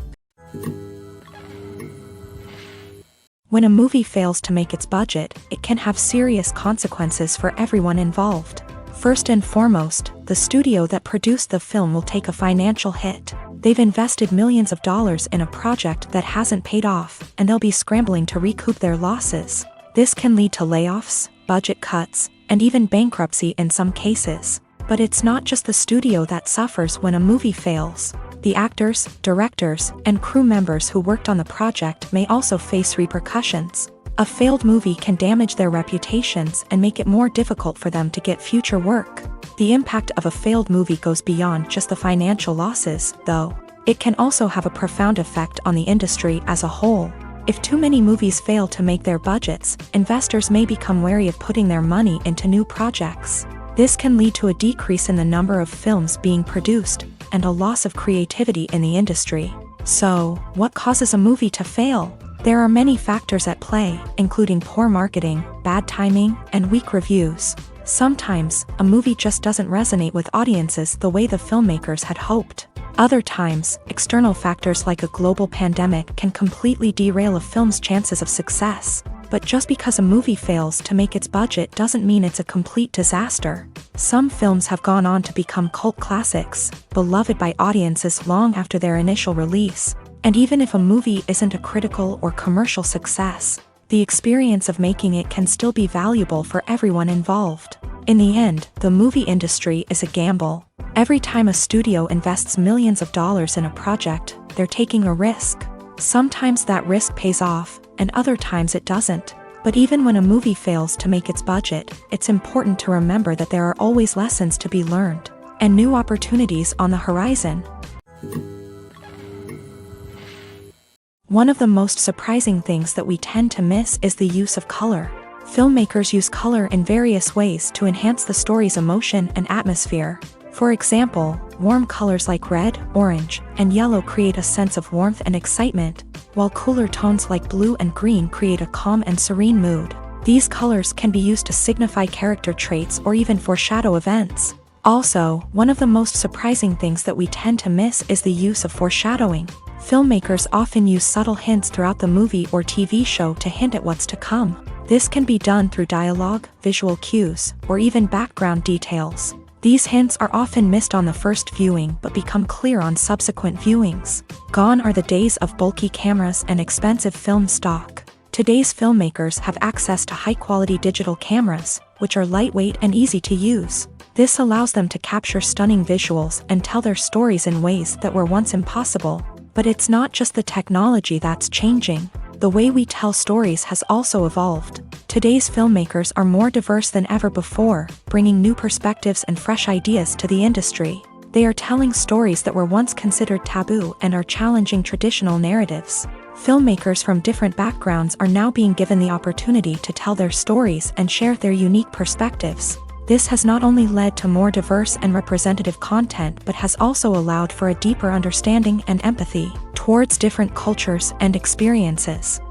When a movie fails to make its budget, it can have serious consequences for everyone involved. First and foremost, the studio that produced the film will take a financial hit. They've invested millions of dollars in a project that hasn't paid off, and they'll be scrambling to recoup their losses. This can lead to layoffs, budget cuts, and even bankruptcy in some cases. But it's not just the studio that suffers when a movie fails. The actors, directors, and crew members who worked on the project may also face repercussions. A failed movie can damage their reputations and make it more difficult for them to get future work. The impact of a failed movie goes beyond just the financial losses, though. It can also have a profound effect on the industry as a whole. If too many movies fail to make their budgets, investors may become wary of putting their money into new projects. This can lead to a decrease in the number of films being produced, and a loss of creativity in the industry. So, what causes a movie to fail? There are many factors at play, including poor marketing, bad timing, and weak reviews. Sometimes, a movie just doesn't resonate with audiences the way the filmmakers had hoped. Other times, external factors like a global pandemic can completely derail a film's chances of success. But just because a movie fails to make its budget doesn't mean it's a complete disaster. Some films have gone on to become cult classics, beloved by audiences long after their initial release. And even if a movie isn't a critical or commercial success, the experience of making it can still be valuable for everyone involved. In the end, the movie industry is a gamble. Every time a studio invests millions of dollars in a project, they're taking a risk. Sometimes that risk pays off, and other times it doesn't. But even when a movie fails to make its budget, it's important to remember that there are always lessons to be learned, and new opportunities on the horizon. One of the most surprising things that we tend to miss is the use of color. Filmmakers use color in various ways to enhance the story's emotion and atmosphere. For example, warm colors like red, orange, and yellow create a sense of warmth and excitement, while cooler tones like blue and green create a calm and serene mood. These colors can be used to signify character traits or even foreshadow events. Also, one of the most surprising things that we tend to miss is the use of foreshadowing. Filmmakers often use subtle hints throughout the movie or TV show to hint at what's to come. This can be done through dialogue, visual cues, or even background details. These hints are often missed on the first viewing but become clear on subsequent viewings. Gone are the days of bulky cameras and expensive film stock. Today's filmmakers have access to high-quality digital cameras, which are lightweight and easy to use. This allows them to capture stunning visuals and tell their stories in ways that were once impossible. But it's not just the technology that's changing. The way we tell stories has also evolved. Today's filmmakers are more diverse than ever before, bringing new perspectives and fresh ideas to the industry. They are telling stories that were once considered taboo and are challenging traditional narratives. Filmmakers from different backgrounds are now being given the opportunity to tell their stories and share their unique perspectives. This has not only led to more diverse and representative content but has also allowed for a deeper understanding and empathy towards different cultures and experiences.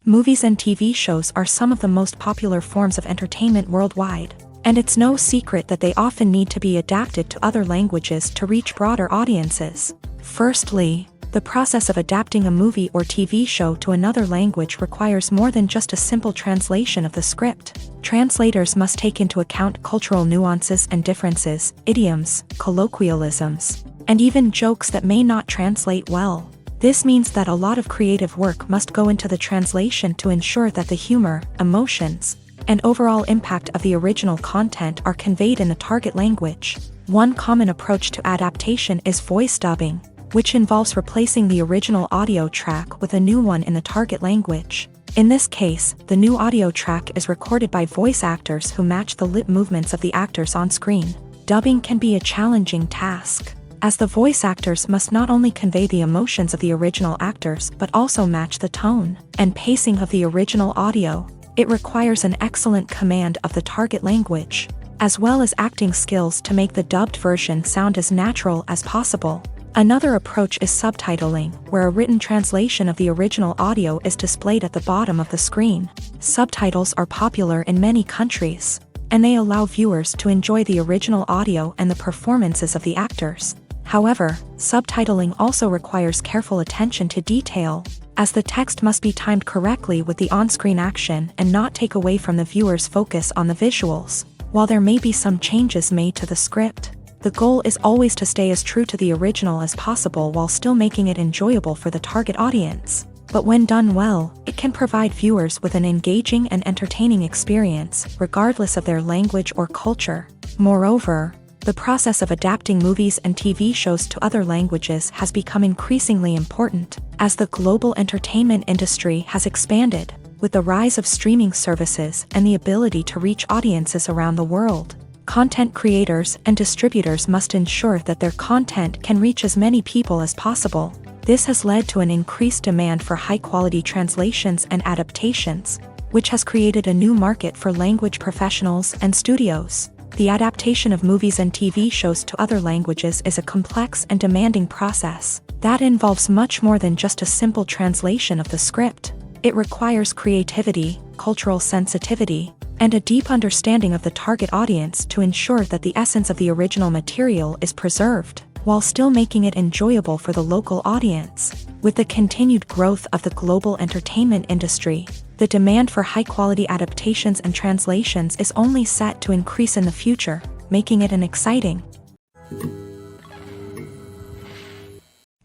Movies and TV shows are some of the most popular forms of entertainment worldwide, and it's no secret that they often need to be adapted to other languages to reach broader audiences. Firstly, the process of adapting a movie or TV show to another language requires more than just a simple translation of the script. Translators must take into account cultural nuances and differences, idioms, colloquialisms, and even jokes that may not translate well. This means that a lot of creative work must go into the translation to ensure that the humor, emotions, and overall impact of the original content are conveyed in the target language. One common approach to adaptation is voice dubbing, which involves replacing the original audio track with a new one in the target language. In this case, the new audio track is recorded by voice actors who match the lip movements of the actors on screen. Dubbing can be a challenging task, as the voice actors must not only convey the emotions of the original actors but also match the tone and pacing of the original audio. It requires an excellent command of the target language, as well as acting skills to make the dubbed version sound as natural as possible. Another approach is subtitling, where a written translation of the original audio is displayed at the bottom of the screen. Subtitles are popular in many countries, and they allow viewers to enjoy the original audio and the performances of the actors. However, subtitling also requires careful attention to detail, as the text must be timed correctly with the on-screen action and not take away from the viewer's focus on the visuals. While there may be some changes made to the script, the goal is always to stay as true to the original as possible while still making it enjoyable for the target audience. But when done well, it can provide viewers with an engaging and entertaining experience, regardless of their language or culture. Moreover, the process of adapting movies and TV shows to other languages has become increasingly important, as the global entertainment industry has expanded, with the rise of streaming services and the ability to reach audiences around the world. Content creators and distributors must ensure that their content can reach as many people as possible. This has led to an increased demand for high-quality translations and adaptations, which has created a new market for language professionals and studios. The adaptation of movies and TV shows to other languages is a complex and demanding process that involves much more than just a simple translation of the script. It requires creativity, cultural sensitivity, and a deep understanding of the target audience to ensure that the essence of the original material is preserved, while still making it enjoyable for the local audience. With the continued growth of the global entertainment industry, the demand for high-quality adaptations and translations is only set to increase in the future, making it an exciting.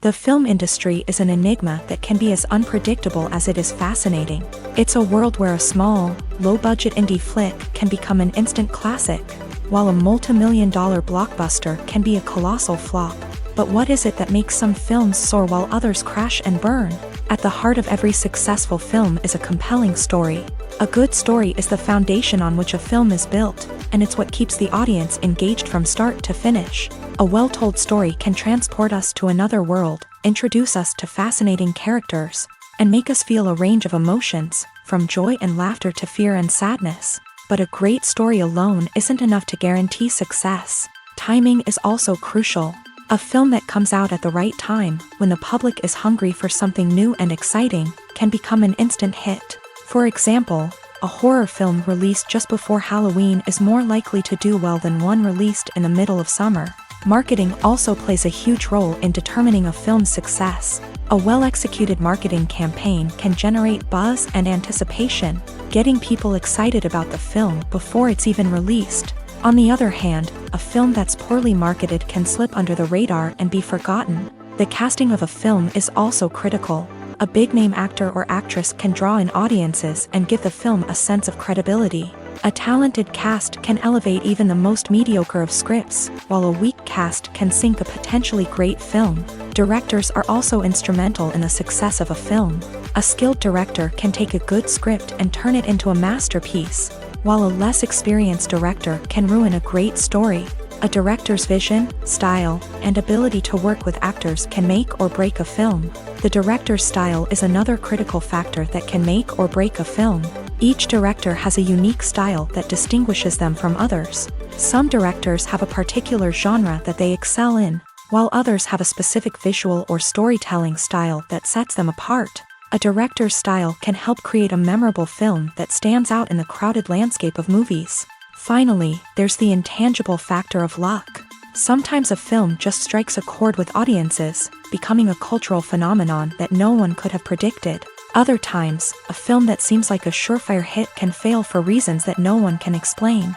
The film industry is an enigma that can be as unpredictable as it is fascinating. It's a world where a small, low-budget indie flick can become an instant classic, while a multi-million-dollar blockbuster can be a colossal flop. But what is it that makes some films soar while others crash and burn? At the heart of every successful film is a compelling story. A good story is the foundation on which a film is built, and it's what keeps the audience engaged from start to finish. A well-told story can transport us to another world, introduce us to fascinating characters, and make us feel a range of emotions, from joy and laughter to fear and sadness. But a great story alone isn't enough to guarantee success. Timing is also crucial. A film that comes out at the right time, when the public is hungry for something new and exciting, can become an instant hit. For example, a horror film released just before Halloween is more likely to do well than one released in the middle of summer. Marketing also plays a huge role in determining a film's success. A well-executed marketing campaign can generate buzz and anticipation, getting people excited about the film before it's even released. On the other hand, a film that's poorly marketed can slip under the radar and be forgotten. The casting of a film is also critical. A big-name actor or actress can draw in audiences and give the film a sense of credibility. A talented cast can elevate even the most mediocre of scripts, while a weak cast can sink a potentially great film. Directors are also instrumental in the success of a film. A skilled director can take a good script and turn it into a masterpiece, while a less experienced director can ruin a great story. A director's vision, style, and ability to work with actors can make or break a film. The director's style is another critical factor that can make or break a film. Each director has a unique style that distinguishes them from others. Some directors have a particular genre that they excel in, while others have a specific visual or storytelling style that sets them apart. A director's style can help create a memorable film that stands out in the crowded landscape of movies. Finally, there's the intangible factor of luck. Sometimes a film just strikes a chord with audiences, becoming a cultural phenomenon that no one could have predicted. Other times, a film that seems like a surefire hit can fail for reasons that no one can explain.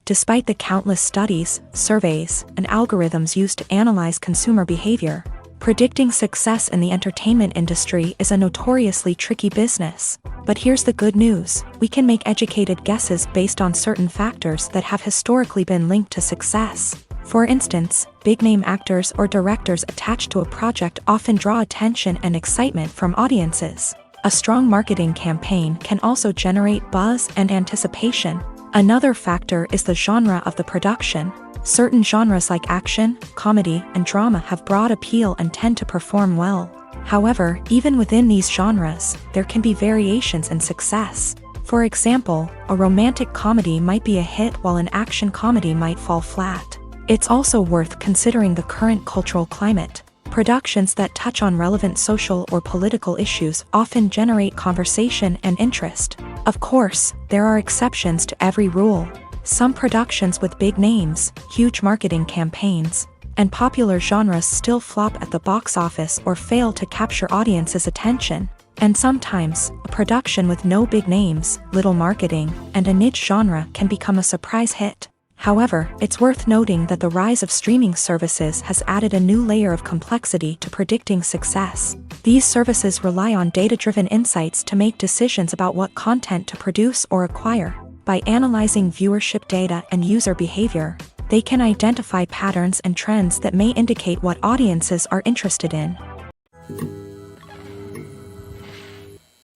Despite the countless studies, surveys, and algorithms used to analyze consumer behavior, predicting success in the entertainment industry is a notoriously tricky business. But here's the good news: we can make educated guesses based on certain factors that have historically been linked to success. For instance, big-name actors or directors attached to a project often draw attention and excitement from audiences. A strong marketing campaign can also generate buzz and anticipation. Another factor is the genre of the production. Certain genres like action, comedy, and drama have broad appeal and tend to perform well. However, even within these genres, there can be variations in success. For example, a romantic comedy might be a hit while an action comedy might fall flat. It's also worth considering the current cultural climate. Productions that touch on relevant social or political issues often generate conversation and interest. Of course, there are exceptions to every rule. Some productions with big names, huge marketing campaigns, and popular genres still flop at the box office or fail to capture audiences' attention. And sometimes, a production with no big names, little marketing, and a niche genre can become a surprise hit. However, it's worth noting that the rise of streaming services has added a new layer of complexity to predicting success. These services rely on data-driven insights to make decisions about what content to produce or acquire. By analyzing viewership data and user behavior, they can identify patterns and trends that may indicate what audiences are interested in.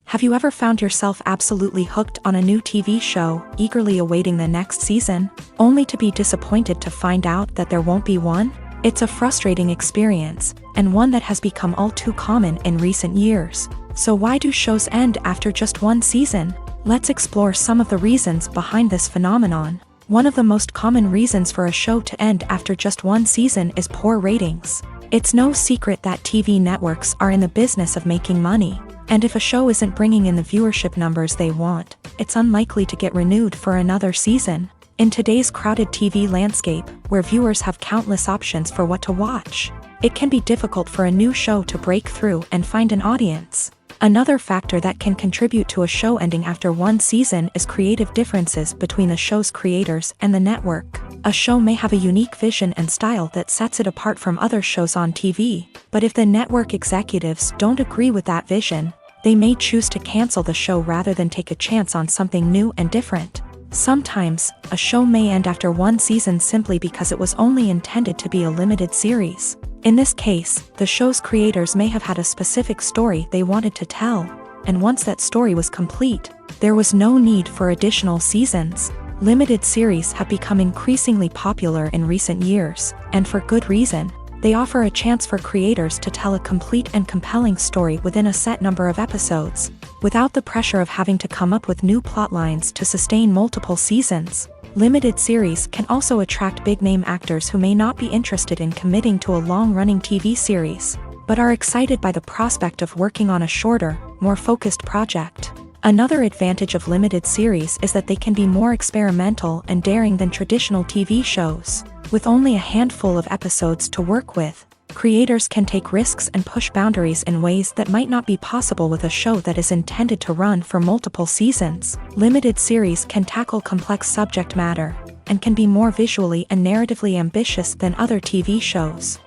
Have you ever found yourself absolutely hooked on a new TV show, eagerly awaiting the next season, only to be disappointed to find out that there won't be one? It's a frustrating experience, and one that has become all too common in recent years. So why do shows end after just one season? Let's explore some of the reasons behind this phenomenon. One of the most common reasons for a show to end after just one season is poor ratings. It's no secret that TV networks are in the business of making money, and if a show isn't bringing in the viewership numbers they want, it's unlikely to get renewed for another season. In today's crowded TV landscape, where viewers have countless options for what to watch, it can be difficult for a new show to break through and find an audience. Another factor that can contribute to a show ending after one season is creative differences between the show's creators and the network. A show may have a unique vision and style that sets it apart from other shows on TV, but if the network executives don't agree with that vision, they may choose to cancel the show rather than take a chance on something new and different. Sometimes, a show may end after one season simply because it was only intended to be a limited series. In this case, the show's creators may have had a specific story they wanted to tell, and once that story was complete, there was no need for additional seasons. Limited series have become increasingly popular in recent years, and for good reason. They offer a chance for creators to tell a complete and compelling story within a set number of episodes, without the pressure of having to come up with new plotlines to sustain multiple seasons. Limited series can also attract big-name actors who may not be interested in committing to a long-running TV series, but are excited by the prospect of working on a shorter, more focused project. Another advantage of limited series is that they can be more experimental and daring than traditional TV shows. With only a handful of episodes to work with, creators can take risks and push boundaries in ways that might not be possible with a show that is intended to run for multiple seasons. Limited series can tackle complex subject matter, and can be more visually and narratively ambitious than other TV shows.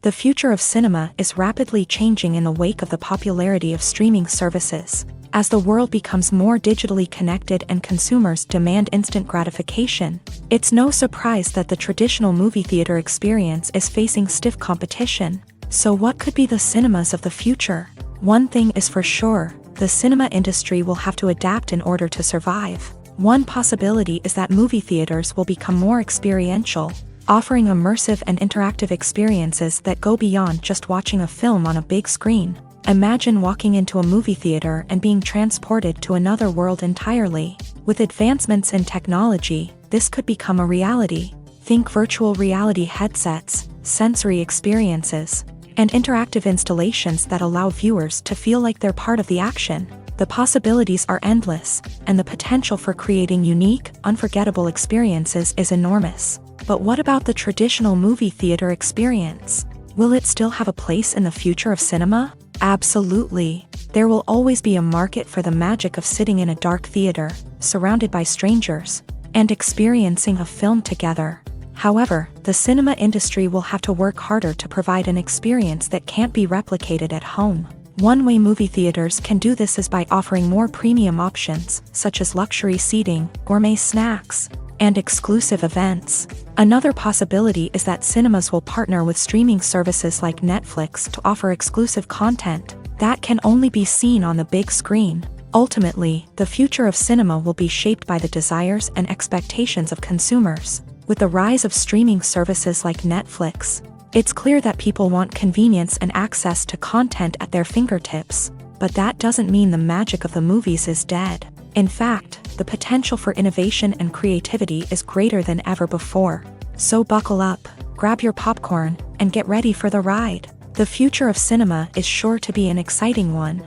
The future of cinema is rapidly changing in the wake of the popularity of streaming services. As the world becomes more digitally connected and consumers demand instant gratification, it's no surprise that the traditional movie theater experience is facing stiff competition. So what could be the cinemas of the future? One thing is for sure, the cinema industry will have to adapt in order to survive. One possibility is that movie theaters will become more experiential, offering immersive and interactive experiences that go beyond just watching a film on a big screen. Imagine walking into a movie theater and being transported to another world entirely. With advancements in technology, this could become a reality. Think virtual reality headsets, sensory experiences, and interactive installations that allow viewers to feel like they're part of the action. The possibilities are endless, and the potential for creating unique, unforgettable experiences is enormous. But what about the traditional movie theater experience? Will it still have a place in the future of cinema? Absolutely. There will always be a market for the magic of sitting in a dark theater, surrounded by strangers, and experiencing a film together. However, the cinema industry will have to work harder to provide an experience that can't be replicated at home. One way movie theaters can do this is by offering more premium options, such as luxury seating, gourmet snacks, and exclusive events. Another possibility is that cinemas will partner with streaming services like Netflix to offer exclusive content that can only be seen on the big screen. Ultimately, the future of cinema will be shaped by the desires and expectations of consumers. With the rise of streaming services like Netflix, it's clear that people want convenience and access to content at their fingertips, but that doesn't mean the magic of the movies is dead. In fact, the potential for innovation and creativity is greater than ever before. So buckle up, grab your popcorn, and get ready for the ride. The future of cinema is sure to be an exciting one.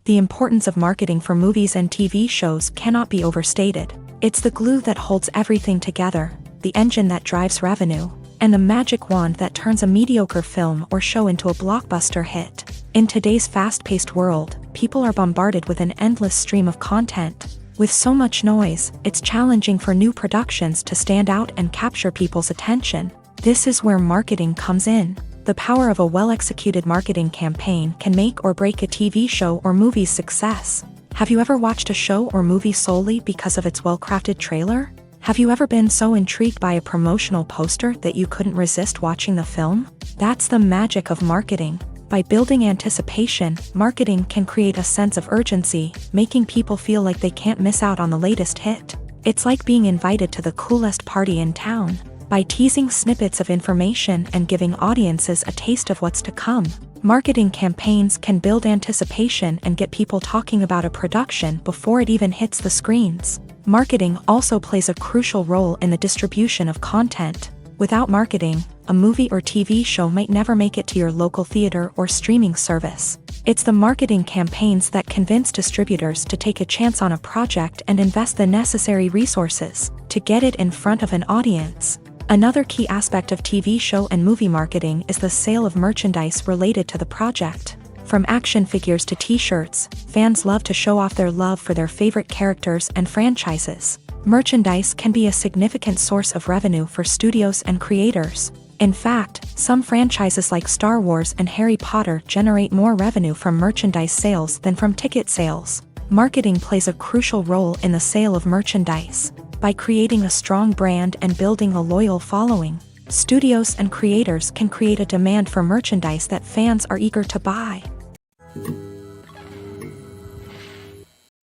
The importance of marketing for movies and TV shows cannot be overstated. It's the glue that holds everything together, the engine that drives revenue, and the magic wand that turns a mediocre film or show into a blockbuster hit. In today's fast-paced world, people are bombarded with an endless stream of content. With so much noise, it's challenging for new productions to stand out and capture people's attention. This is where marketing comes in. The power of a well-executed marketing campaign can make or break a TV show or movie's success. Have you ever watched a show or movie solely because of its well-crafted trailer? Have you ever been so intrigued by a promotional poster that you couldn't resist watching the film? That's the magic of marketing. By building anticipation, marketing can create a sense of urgency, making people feel like they can't miss out on the latest hit. It's like being invited to the coolest party in town. By teasing snippets of information and giving audiences a taste of what's to come, marketing campaigns can build anticipation and get people talking about a production before it even hits the screens. Marketing also plays a crucial role in the distribution of content. Without marketing, a movie or TV show might never make it to your local theater or streaming service. It's the marketing campaigns that convince distributors to take a chance on a project and invest the necessary resources to get it in front of an audience. Another key aspect of TV show and movie marketing is the sale of merchandise related to the project. From action figures to t-shirts, fans love to show off their love for their favorite characters and franchises. Merchandise can be a significant source of revenue for studios and creators. In fact, some franchises like Star Wars and Harry Potter generate more revenue from merchandise sales than from ticket sales. Marketing plays a crucial role in the sale of merchandise. By creating a strong brand and building a loyal following, studios and creators can create a demand for merchandise that fans are eager to buy.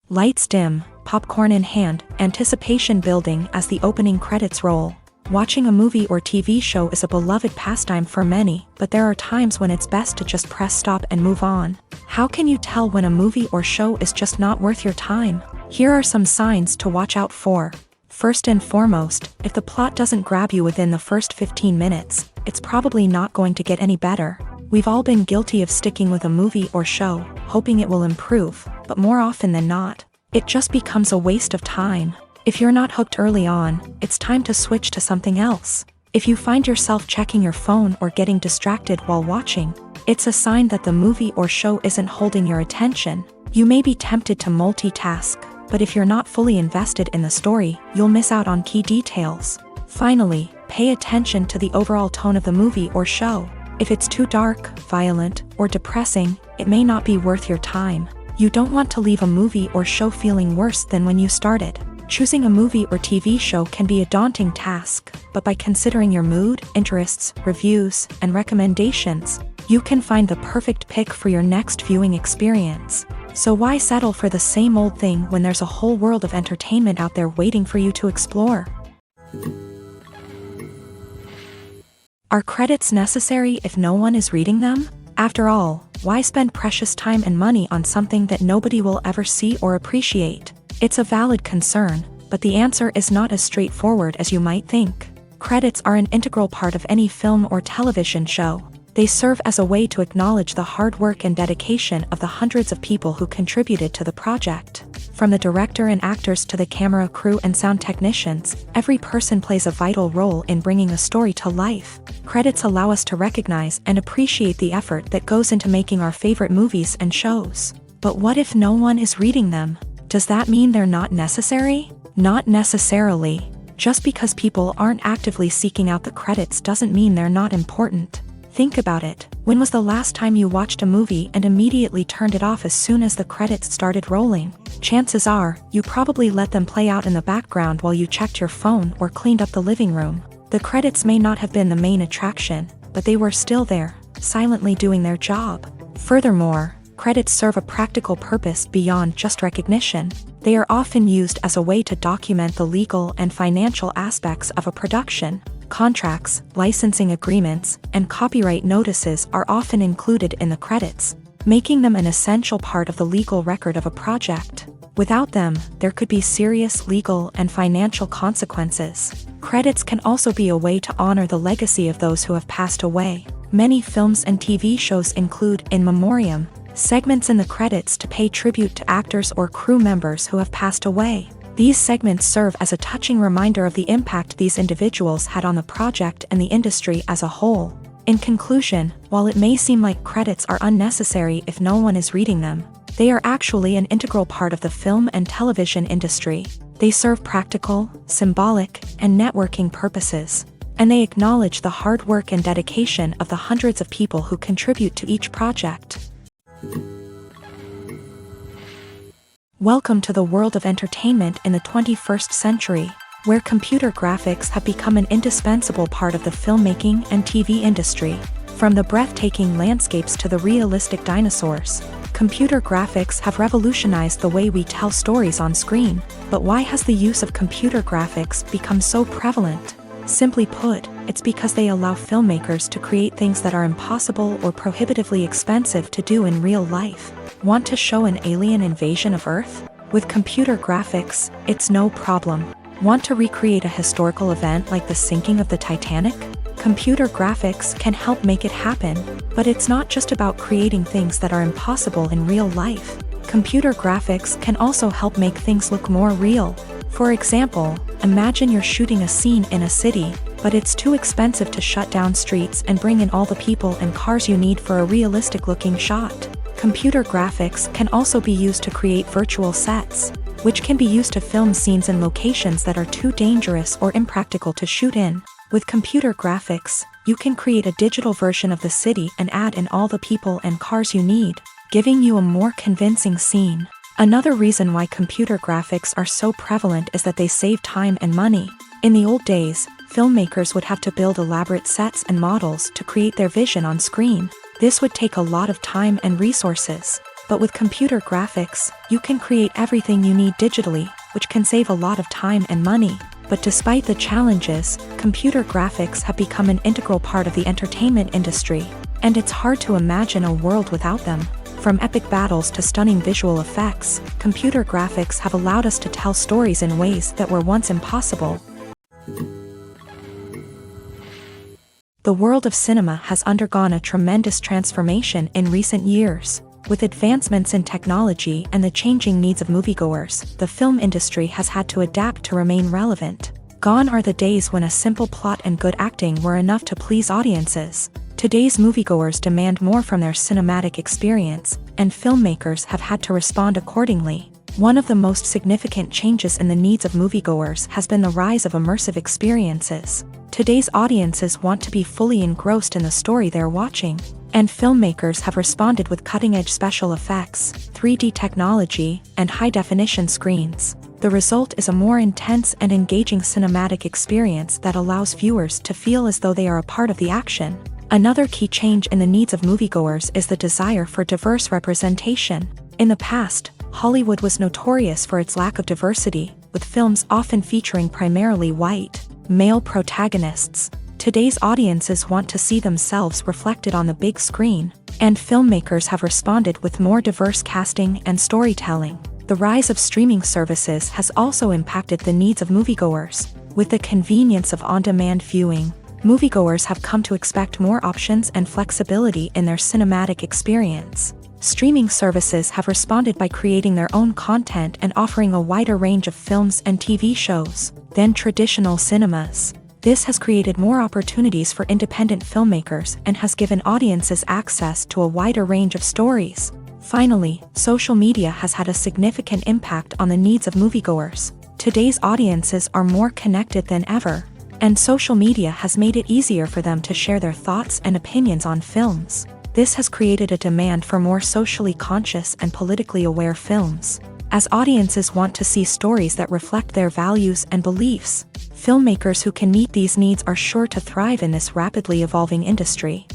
Lights dim, popcorn in hand, anticipation building as the opening credits roll. Watching a movie or TV show is a beloved pastime for many, but there are times when it's best to just press stop and move on. How can you tell when a movie or show is just not worth your time? Here are some signs to watch out for. First and foremost, if the plot doesn't grab you within the first 15 minutes, it's probably not going to get any better. We've all been guilty of sticking with a movie or show, hoping it will improve, but more often than not, it just becomes a waste of time. If you're not hooked early on, it's time to switch to something else. If you find yourself checking your phone or getting distracted while watching, it's a sign that the movie or show isn't holding your attention. You may be tempted to multitask, but if you're not fully invested in the story, you'll miss out on key details. Finally, pay attention to the overall tone of the movie or show. If it's too dark, violent, or depressing, it may not be worth your time. You don't want to leave a movie or show feeling worse than when you started. Choosing a movie or TV show can be a daunting task, but by considering your mood, interests, reviews, and recommendations, you can find the perfect pick for your next viewing experience. So why settle for the same old thing when there's a whole world of entertainment out there waiting for you to explore? Are credits necessary if no one is reading them? After all, why spend precious time and money on something that nobody will ever see or appreciate? It's a valid concern, but the answer is not as straightforward as you might think. Credits are an integral part of any film or television show. They serve as a way to acknowledge the hard work and dedication of the hundreds of people who contributed to the project. From the director and actors to the camera crew and sound technicians, every person plays a vital role in bringing a story to life. Credits allow us to recognize and appreciate the effort that goes into making our favorite movies and shows. But what if no one is reading them? Does that mean they're not necessary? Not necessarily. Just because people aren't actively seeking out the credits doesn't mean they're not important. Think about it. When was the last time you watched a movie and immediately turned it off as soon as the credits started rolling? Chances are, you probably let them play out in the background while you checked your phone or cleaned up the living room. The credits may not have been the main attraction, but they were still there, silently doing their job. Furthermore, credits serve a practical purpose beyond just recognition. They are often used as a way to document the legal and financial aspects of a production. Contracts, licensing agreements, and copyright notices are often included in the credits, making them an essential part of the legal record of a project. Without them, there could be serious legal and financial consequences. Credits can also be a way to honor the legacy of those who have passed away. Many films and TV shows include in memoriam segments in the credits to pay tribute to actors or crew members who have passed away. These segments serve as a touching reminder of the impact these individuals had on the project and the industry as a whole. In conclusion, while it may seem like credits are unnecessary if no one is reading them, they are actually an integral part of the film and television industry. They serve practical, symbolic, and networking purposes, and they acknowledge the hard work and dedication of the hundreds of people who contribute to each project. Welcome to the world of entertainment in the 21st century, where computer graphics have become an indispensable part of the filmmaking and TV industry. From the breathtaking landscapes to the realistic dinosaurs, computer graphics have revolutionized the way we tell stories on screen. But why has the use of computer graphics become so prevalent? Simply put, it's because they allow filmmakers to create things that are impossible or prohibitively expensive to do in real life. Want to show an alien invasion of Earth? With computer graphics, it's no problem. Want to recreate a historical event like the sinking of the Titanic? Computer graphics can help make it happen, but it's not just about creating things that are impossible in real life. Computer graphics can also help make things look more real. For example, imagine you're shooting a scene in a city, but it's too expensive to shut down streets and bring in all the people and cars you need for a realistic-looking shot. Computer graphics can also be used to create virtual sets, which can be used to film scenes in locations that are too dangerous or impractical to shoot in. With computer graphics, you can create a digital version of the city and add in all the people and cars you need, giving you a more convincing scene. Another reason why computer graphics are so prevalent is that they save time and money. In the old days, filmmakers would have to build elaborate sets and models to create their vision on screen. This would take a lot of time and resources. But with computer graphics, you can create everything you need digitally, which can save a lot of time and money. But despite the challenges, computer graphics have become an integral part of the entertainment industry, and it's hard to imagine a world without them. From epic battles to stunning visual effects, computer graphics have allowed us to tell stories in ways that were once impossible. The world of cinema has undergone a tremendous transformation in recent years. With advancements in technology and the changing needs of moviegoers, the film industry has had to adapt to remain relevant. Gone are the days when a simple plot and good acting were enough to please audiences. Today's moviegoers demand more from their cinematic experience, and filmmakers have had to respond accordingly. One of the most significant changes in the needs of moviegoers has been the rise of immersive experiences. Today's audiences want to be fully engrossed in the story they're watching, and filmmakers have responded with cutting-edge special effects, 3D technology, and high-definition screens. The result is a more intense and engaging cinematic experience that allows viewers to feel as though they are a part of the action. Another key change in the needs of moviegoers is the desire for diverse representation. In the past, Hollywood was notorious for its lack of diversity, with films often featuring primarily white, male protagonists. Today's audiences want to see themselves reflected on the big screen, and filmmakers have responded with more diverse casting and storytelling. The rise of streaming services has also impacted the needs of moviegoers. With the convenience of on-demand viewing, moviegoers have come to expect more options and flexibility in their cinematic experience. Streaming services have responded by creating their own content and offering a wider range of films and TV shows than traditional cinemas. This has created more opportunities for independent filmmakers and has given audiences access to a wider range of stories. Finally, social media has had a significant impact on the needs of moviegoers. Today's audiences are more connected than ever, and social media has made it easier for them to share their thoughts and opinions on films. This has created a demand for more socially conscious and politically aware films. As audiences want to see stories that reflect their values and beliefs, filmmakers who can meet these needs are sure to thrive in this rapidly evolving industry.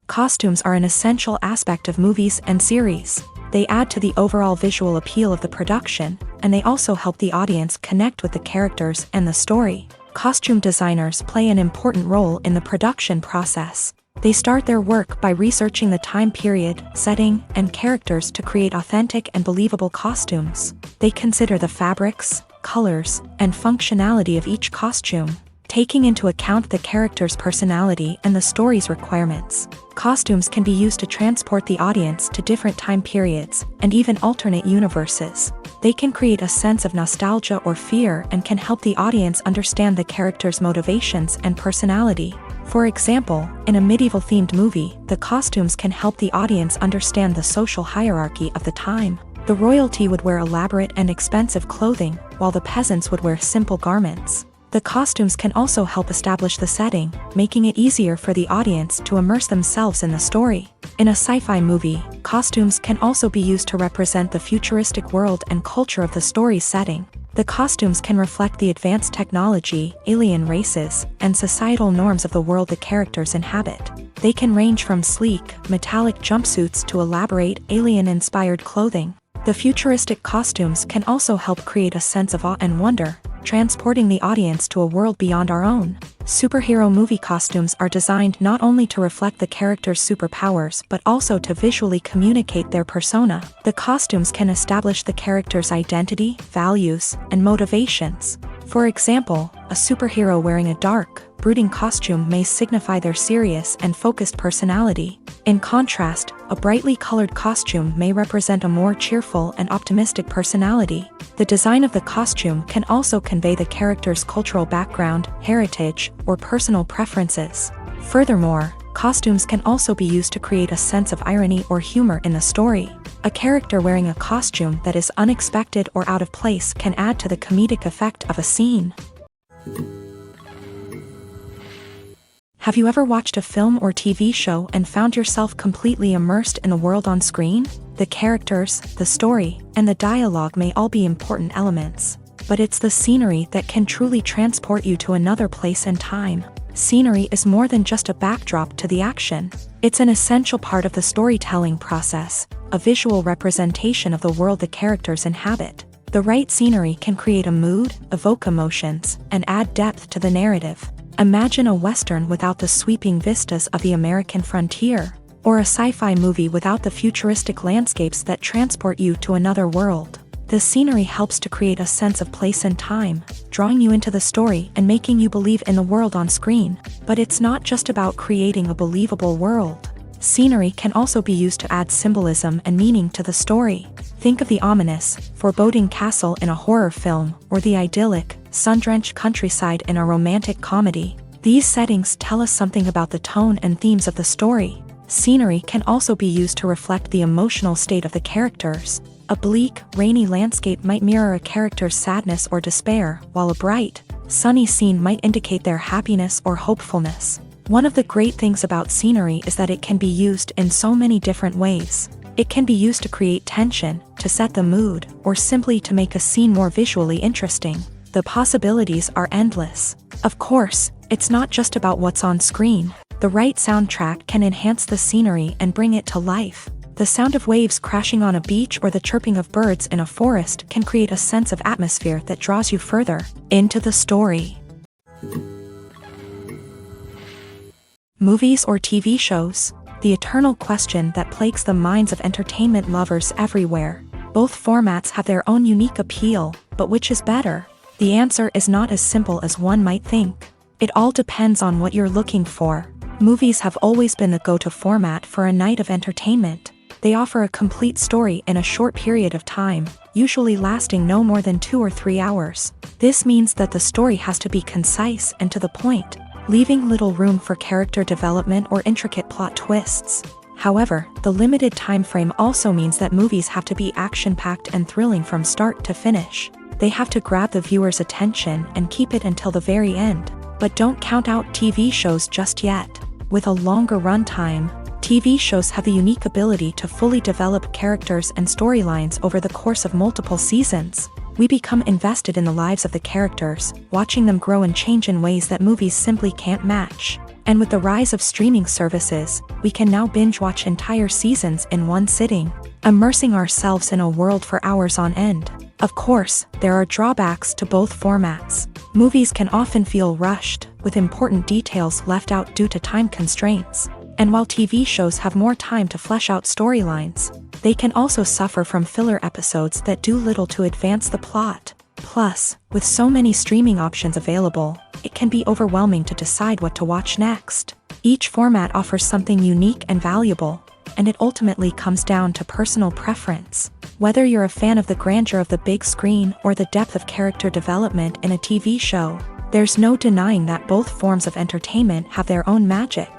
Costumes are an essential aspect of movies and series. They add to the overall visual appeal of the production, and they also help the audience connect with the characters and the story. Costume designers play an important role in the production process. They start their work by researching the time period, setting, and characters to create authentic and believable costumes. They consider the fabrics, colors, and functionality of each costume, taking into account the character's personality and the story's requirements. Costumes can be used to transport the audience to different time periods and even alternate universes. They can create a sense of nostalgia or fear and can help the audience understand the character's motivations and personality. For example, in a medieval-themed movie, the costumes can help the audience understand the social hierarchy of the time. The royalty would wear elaborate and expensive clothing, while the peasants would wear simple garments. The costumes can also help establish the setting, making it easier for the audience to immerse themselves in the story. In a sci-fi movie, costumes can also be used to represent the futuristic world and culture of the story's setting. The costumes can reflect the advanced technology, alien races, and societal norms of the world the characters inhabit. They can range from sleek, metallic jumpsuits to elaborate, alien-inspired clothing. The futuristic costumes can also help create a sense of awe and wonder, transporting the audience to a world beyond our own. Superhero movie costumes are designed not only to reflect the character's superpowers but also to visually communicate their persona. The costumes can establish the character's identity, values, and motivations. For example, a superhero wearing a dark, brooding costume may signify their serious and focused personality. In contrast, a brightly colored costume may represent a more cheerful and optimistic personality. The design of the costume can also convey the character's cultural background, heritage, or personal preferences. Furthermore, costumes can also be used to create a sense of irony or humor in the story. A character wearing a costume that is unexpected or out of place can add to the comedic effect of a scene. Have you ever watched a film or TV show and found yourself completely immersed in the world on screen? The characters, the story, and the dialogue may all be important elements, but it's the scenery that can truly transport you to another place and time. Scenery is more than just a backdrop to the action. It's an essential part of the storytelling process, a visual representation of the world the characters inhabit. The right scenery can create a mood, evoke emotions, and add depth to the narrative. Imagine a Western without the sweeping vistas of the American frontier, or a sci-fi movie without the futuristic landscapes that transport you to another world. The scenery helps to create a sense of place and time, drawing you into the story and making you believe in the world on screen. But it's not just about creating a believable world. Scenery can also be used to add symbolism and meaning to the story. Think of the ominous, foreboding castle in a horror film, or the idyllic, sun-drenched countryside in a romantic comedy. These settings tell us something about the tone and themes of the story. Scenery can also be used to reflect the emotional state of the characters. A bleak, rainy landscape might mirror a character's sadness or despair, while a bright, sunny scene might indicate their happiness or hopefulness. One of the great things about scenery is that it can be used in so many different ways. It can be used to create tension, to set the mood, or simply to make a scene more visually interesting. The possibilities are endless. Of course, it's not just about what's on screen. The right soundtrack can enhance the scenery and bring it to life. The sound of waves crashing on a beach or the chirping of birds in a forest can create a sense of atmosphere that draws you further into the story. Movies or TV shows? The eternal question that plagues the minds of entertainment lovers everywhere. Both formats have their own unique appeal, but which is better? The answer is not as simple as one might think. It all depends on what you're looking for. Movies have always been the go-to format for a night of entertainment. They offer a complete story in a short period of time, usually lasting no more than 2 or 3 hours. This means that the story has to be concise and to the point, leaving little room for character development or intricate plot twists. However, the limited time frame also means that movies have to be action-packed and thrilling from start to finish. They have to grab the viewer's attention and keep it until the very end. But don't count out TV shows just yet. With a longer runtime, TV shows have the unique ability to fully develop characters and storylines over the course of multiple seasons. We become invested in the lives of the characters, watching them grow and change in ways that movies simply can't match. And with the rise of streaming services, we can now binge-watch entire seasons in one sitting, immersing ourselves in a world for hours on end. Of course, there are drawbacks to both formats. Movies can often feel rushed, with important details left out due to time constraints. And while TV shows have more time to flesh out storylines, they can also suffer from filler episodes that do little to advance the plot. Plus, with so many streaming options available, it can be overwhelming to decide what to watch next. Each format offers something unique and valuable, and it ultimately comes down to personal preference. Whether you're a fan of the grandeur of the big screen or the depth of character development in a TV show, there's no denying that both forms of entertainment have their own magic.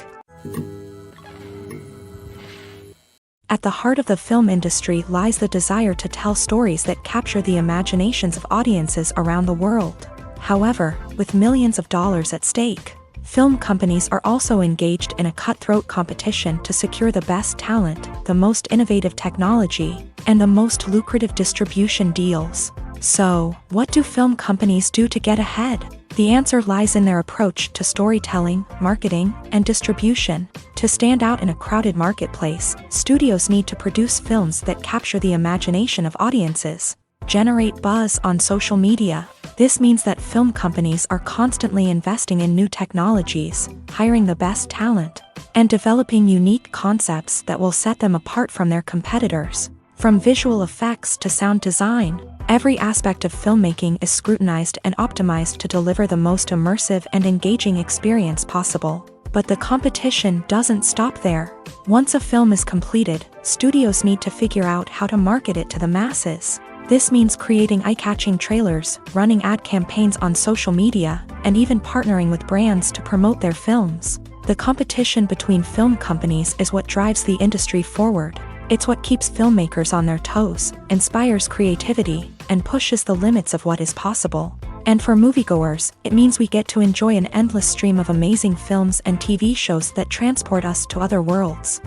At the heart of the film industry lies the desire to tell stories that capture the imaginations of audiences around the world. However, with millions of dollars at stake, film companies are also engaged in a cutthroat competition to secure the best talent, the most innovative technology, and the most lucrative distribution deals. So, what do film companies do to get ahead? The answer lies in their approach to storytelling, marketing, and distribution. To stand out in a crowded marketplace, studios need to produce films that capture the imagination of audiences, generate buzz on social media. This means that film companies are constantly investing in new technologies, hiring the best talent, and developing unique concepts that will set them apart from their competitors. From visual effects to sound design, every aspect of filmmaking is scrutinized and optimized to deliver the most immersive and engaging experience possible. But the competition doesn't stop there. Once a film is completed, studios need to figure out how to market it to the masses. This means creating eye-catching trailers, running ad campaigns on social media, and even partnering with brands to promote their films. The competition between film companies is what drives the industry forward. It's what keeps filmmakers on their toes, inspires creativity, and pushes the limits of what is possible. And for moviegoers, it means we get to enjoy an endless stream of amazing films and TV shows that transport us to other worlds.